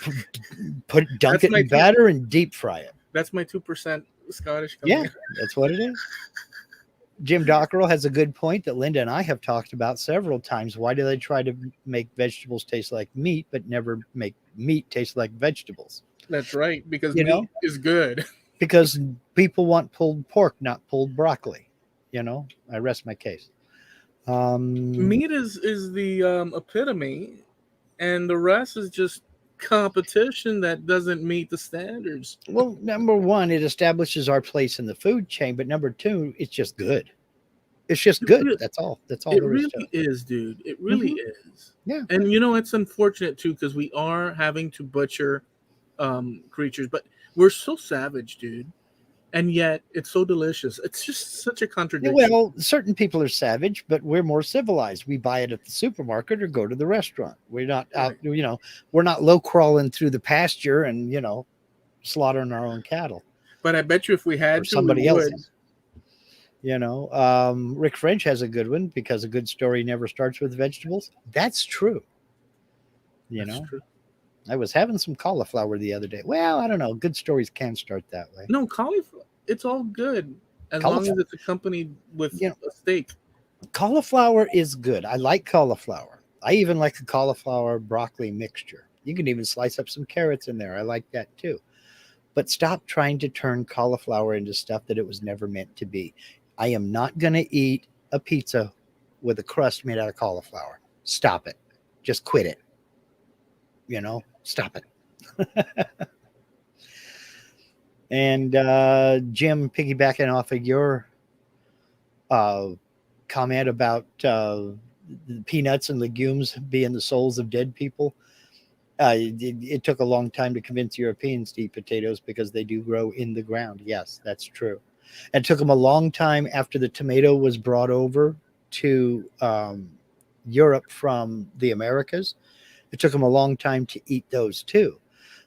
dunk it in batter and deep fry it. That's my 2% Scottish. Yeah, that's what it is. Jim Dockrell has a good point that Linda and I have talked about several times. Why do they try to make vegetables taste like meat, but never make meat taste like vegetables? That's right, because meat is good. Because people want pulled pork, not pulled broccoli. I rest my case. Meat is the epitome, and the rest is just competition that doesn't meet the standards. Well, number one, it establishes our place in the food chain, but number two, it's just good. It's just good. That's all. That's all. It really is, dude. It really is. Yeah. And it's unfortunate too, because we are having to butcher creatures, but we're so savage, dude. And yet it's so delicious. It's just such a contradiction. Well, certain people are savage, but we're more civilized. We buy it at the supermarket or go to the restaurant. We're not out, we're not low crawling through the pasture and, slaughtering our own cattle. But I bet you if we had somebody else's. Rick French has a good one, because a good story never starts with vegetables. That's true. That's true. I was having some cauliflower the other day. Well, I don't know. Good stories can start that way. No, cauliflower, it's all good as long as it's accompanied with a steak. Cauliflower is good. I like cauliflower. I even like the cauliflower broccoli mixture. You can even slice up some carrots in there. I like that too. But stop trying to turn cauliflower into stuff that it was never meant to be. I am not going to eat a pizza with a crust made out of cauliflower. Stop it. Just quit it. Stop it. And Jim, piggybacking off of your comment about peanuts and legumes being the souls of dead people, it took a long time to convince Europeans to eat potatoes because they do grow in the ground. Yes, that's true. It took them a long time after the tomato was brought over to Europe from the Americas. It took them a long time to eat those too,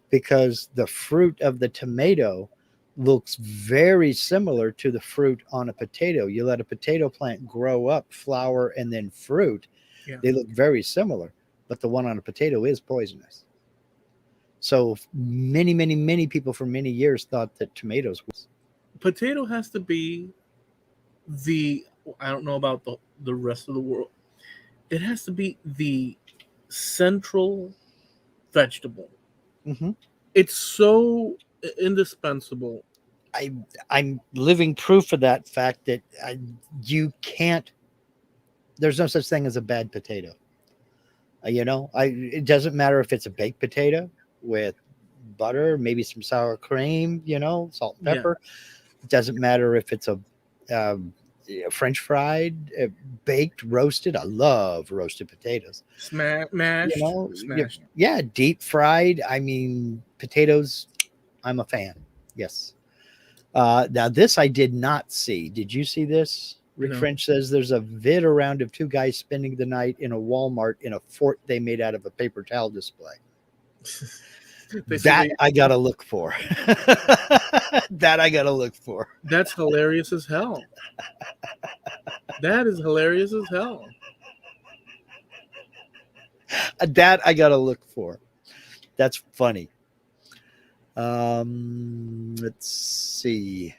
because the fruit of the tomato looks very similar to the fruit on a potato. You let a potato plant grow up, flower, and then fruit. Yeah. They look very similar, but the one on a potato is poisonous. So many, many, many people for many years thought that tomatoes was. Potato has to be I don't know about the rest of the world. It has to be the central vegetable. Mm-hmm. It's so indispensable. I'm living proof of that fact that you can't. There's no such thing as a bad potato. It doesn't matter if it's a baked potato with butter, maybe some sour cream, salt and pepper. Yeah. It doesn't matter if it's a French fried, baked, roasted. I love roasted potatoes. Mashed. Smashed. Yeah, deep fried. I mean, potatoes, I'm a fan. Yes. Now, this I did not see. Did you see this, Rick No. French says there's a vid around of two guys spending the night in a Walmart in a fort they made out of a paper towel display. That I gotta look for. That I gotta look for. That's hilarious as hell. That is hilarious as hell. That I gotta look for. That's funny. Let's see.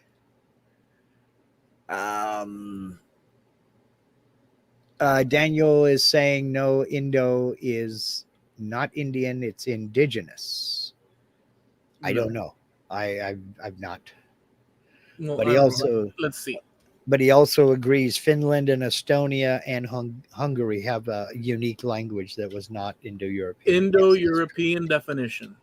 Daniel is saying no, Indo is not Indian, it's indigenous. I don't know. I've not. Well, But he also let's see. But he also agrees Finland and Estonia and Hungary have a unique language that was not Indo-European. Indo-European definition.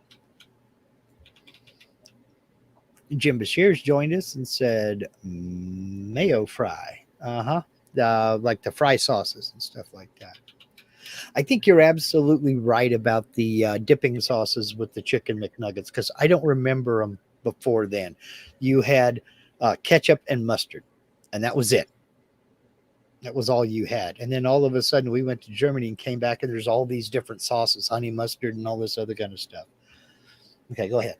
Jim Bashir's joined us and said mayo fry. Like the fry sauces and stuff like that. I think you're absolutely right about the dipping sauces with the chicken McNuggets, because I don't remember them before then. You had ketchup and mustard, and that was it. That was all you had. And then all of a sudden we went to Germany and came back, and there's all these different sauces, honey mustard and all this other kind of stuff. Okay, go ahead.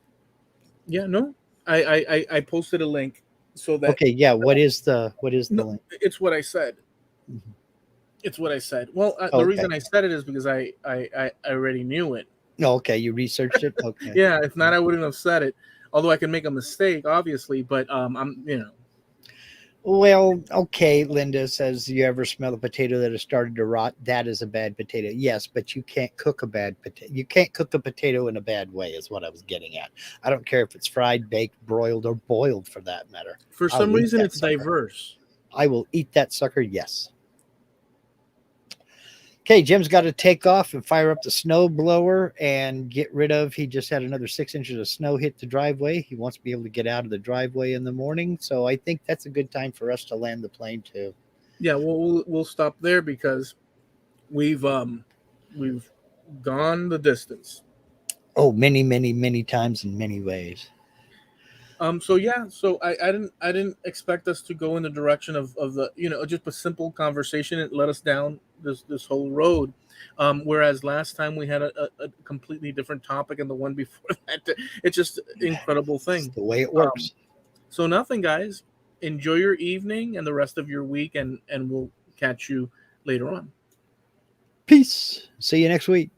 Yeah, no. I posted a link so that. Okay, yeah. What is the link? It's what I said. Mm-hmm. It's what I said. Well, the reason I said it is because I already knew it. Oh, okay, you researched it. Okay. Yeah, if not, I wouldn't have said it. Although I can make a mistake, obviously, but I'm. Well, okay, Linda says, you ever smell a potato that has started to rot? That is a bad potato. Yes, but you can't cook a bad potato. You can't cook a potato in a bad way is what I was getting at. I don't care if it's fried, baked, broiled, or boiled for that matter. For some reason, it's diverse. I will eat that sucker, yes. Okay, Jim's got to take off and fire up the snow blower and get rid of. He just had another 6 inches of snow hit the driveway. He wants to be able to get out of the driveway in the morning. So I think that's a good time for us to land the plane too. Yeah, we'll stop there because we've gone the distance. Oh, many, many, many times in many ways. So I didn't expect us to go in the direction of the just a simple conversation. It led us down this whole road. Whereas last time we had a completely different topic, and the one before that, it's just an incredible thing. It's the way it works. So nothing, guys. Enjoy your evening and the rest of your week, and we'll catch you later on. Peace. See you next week.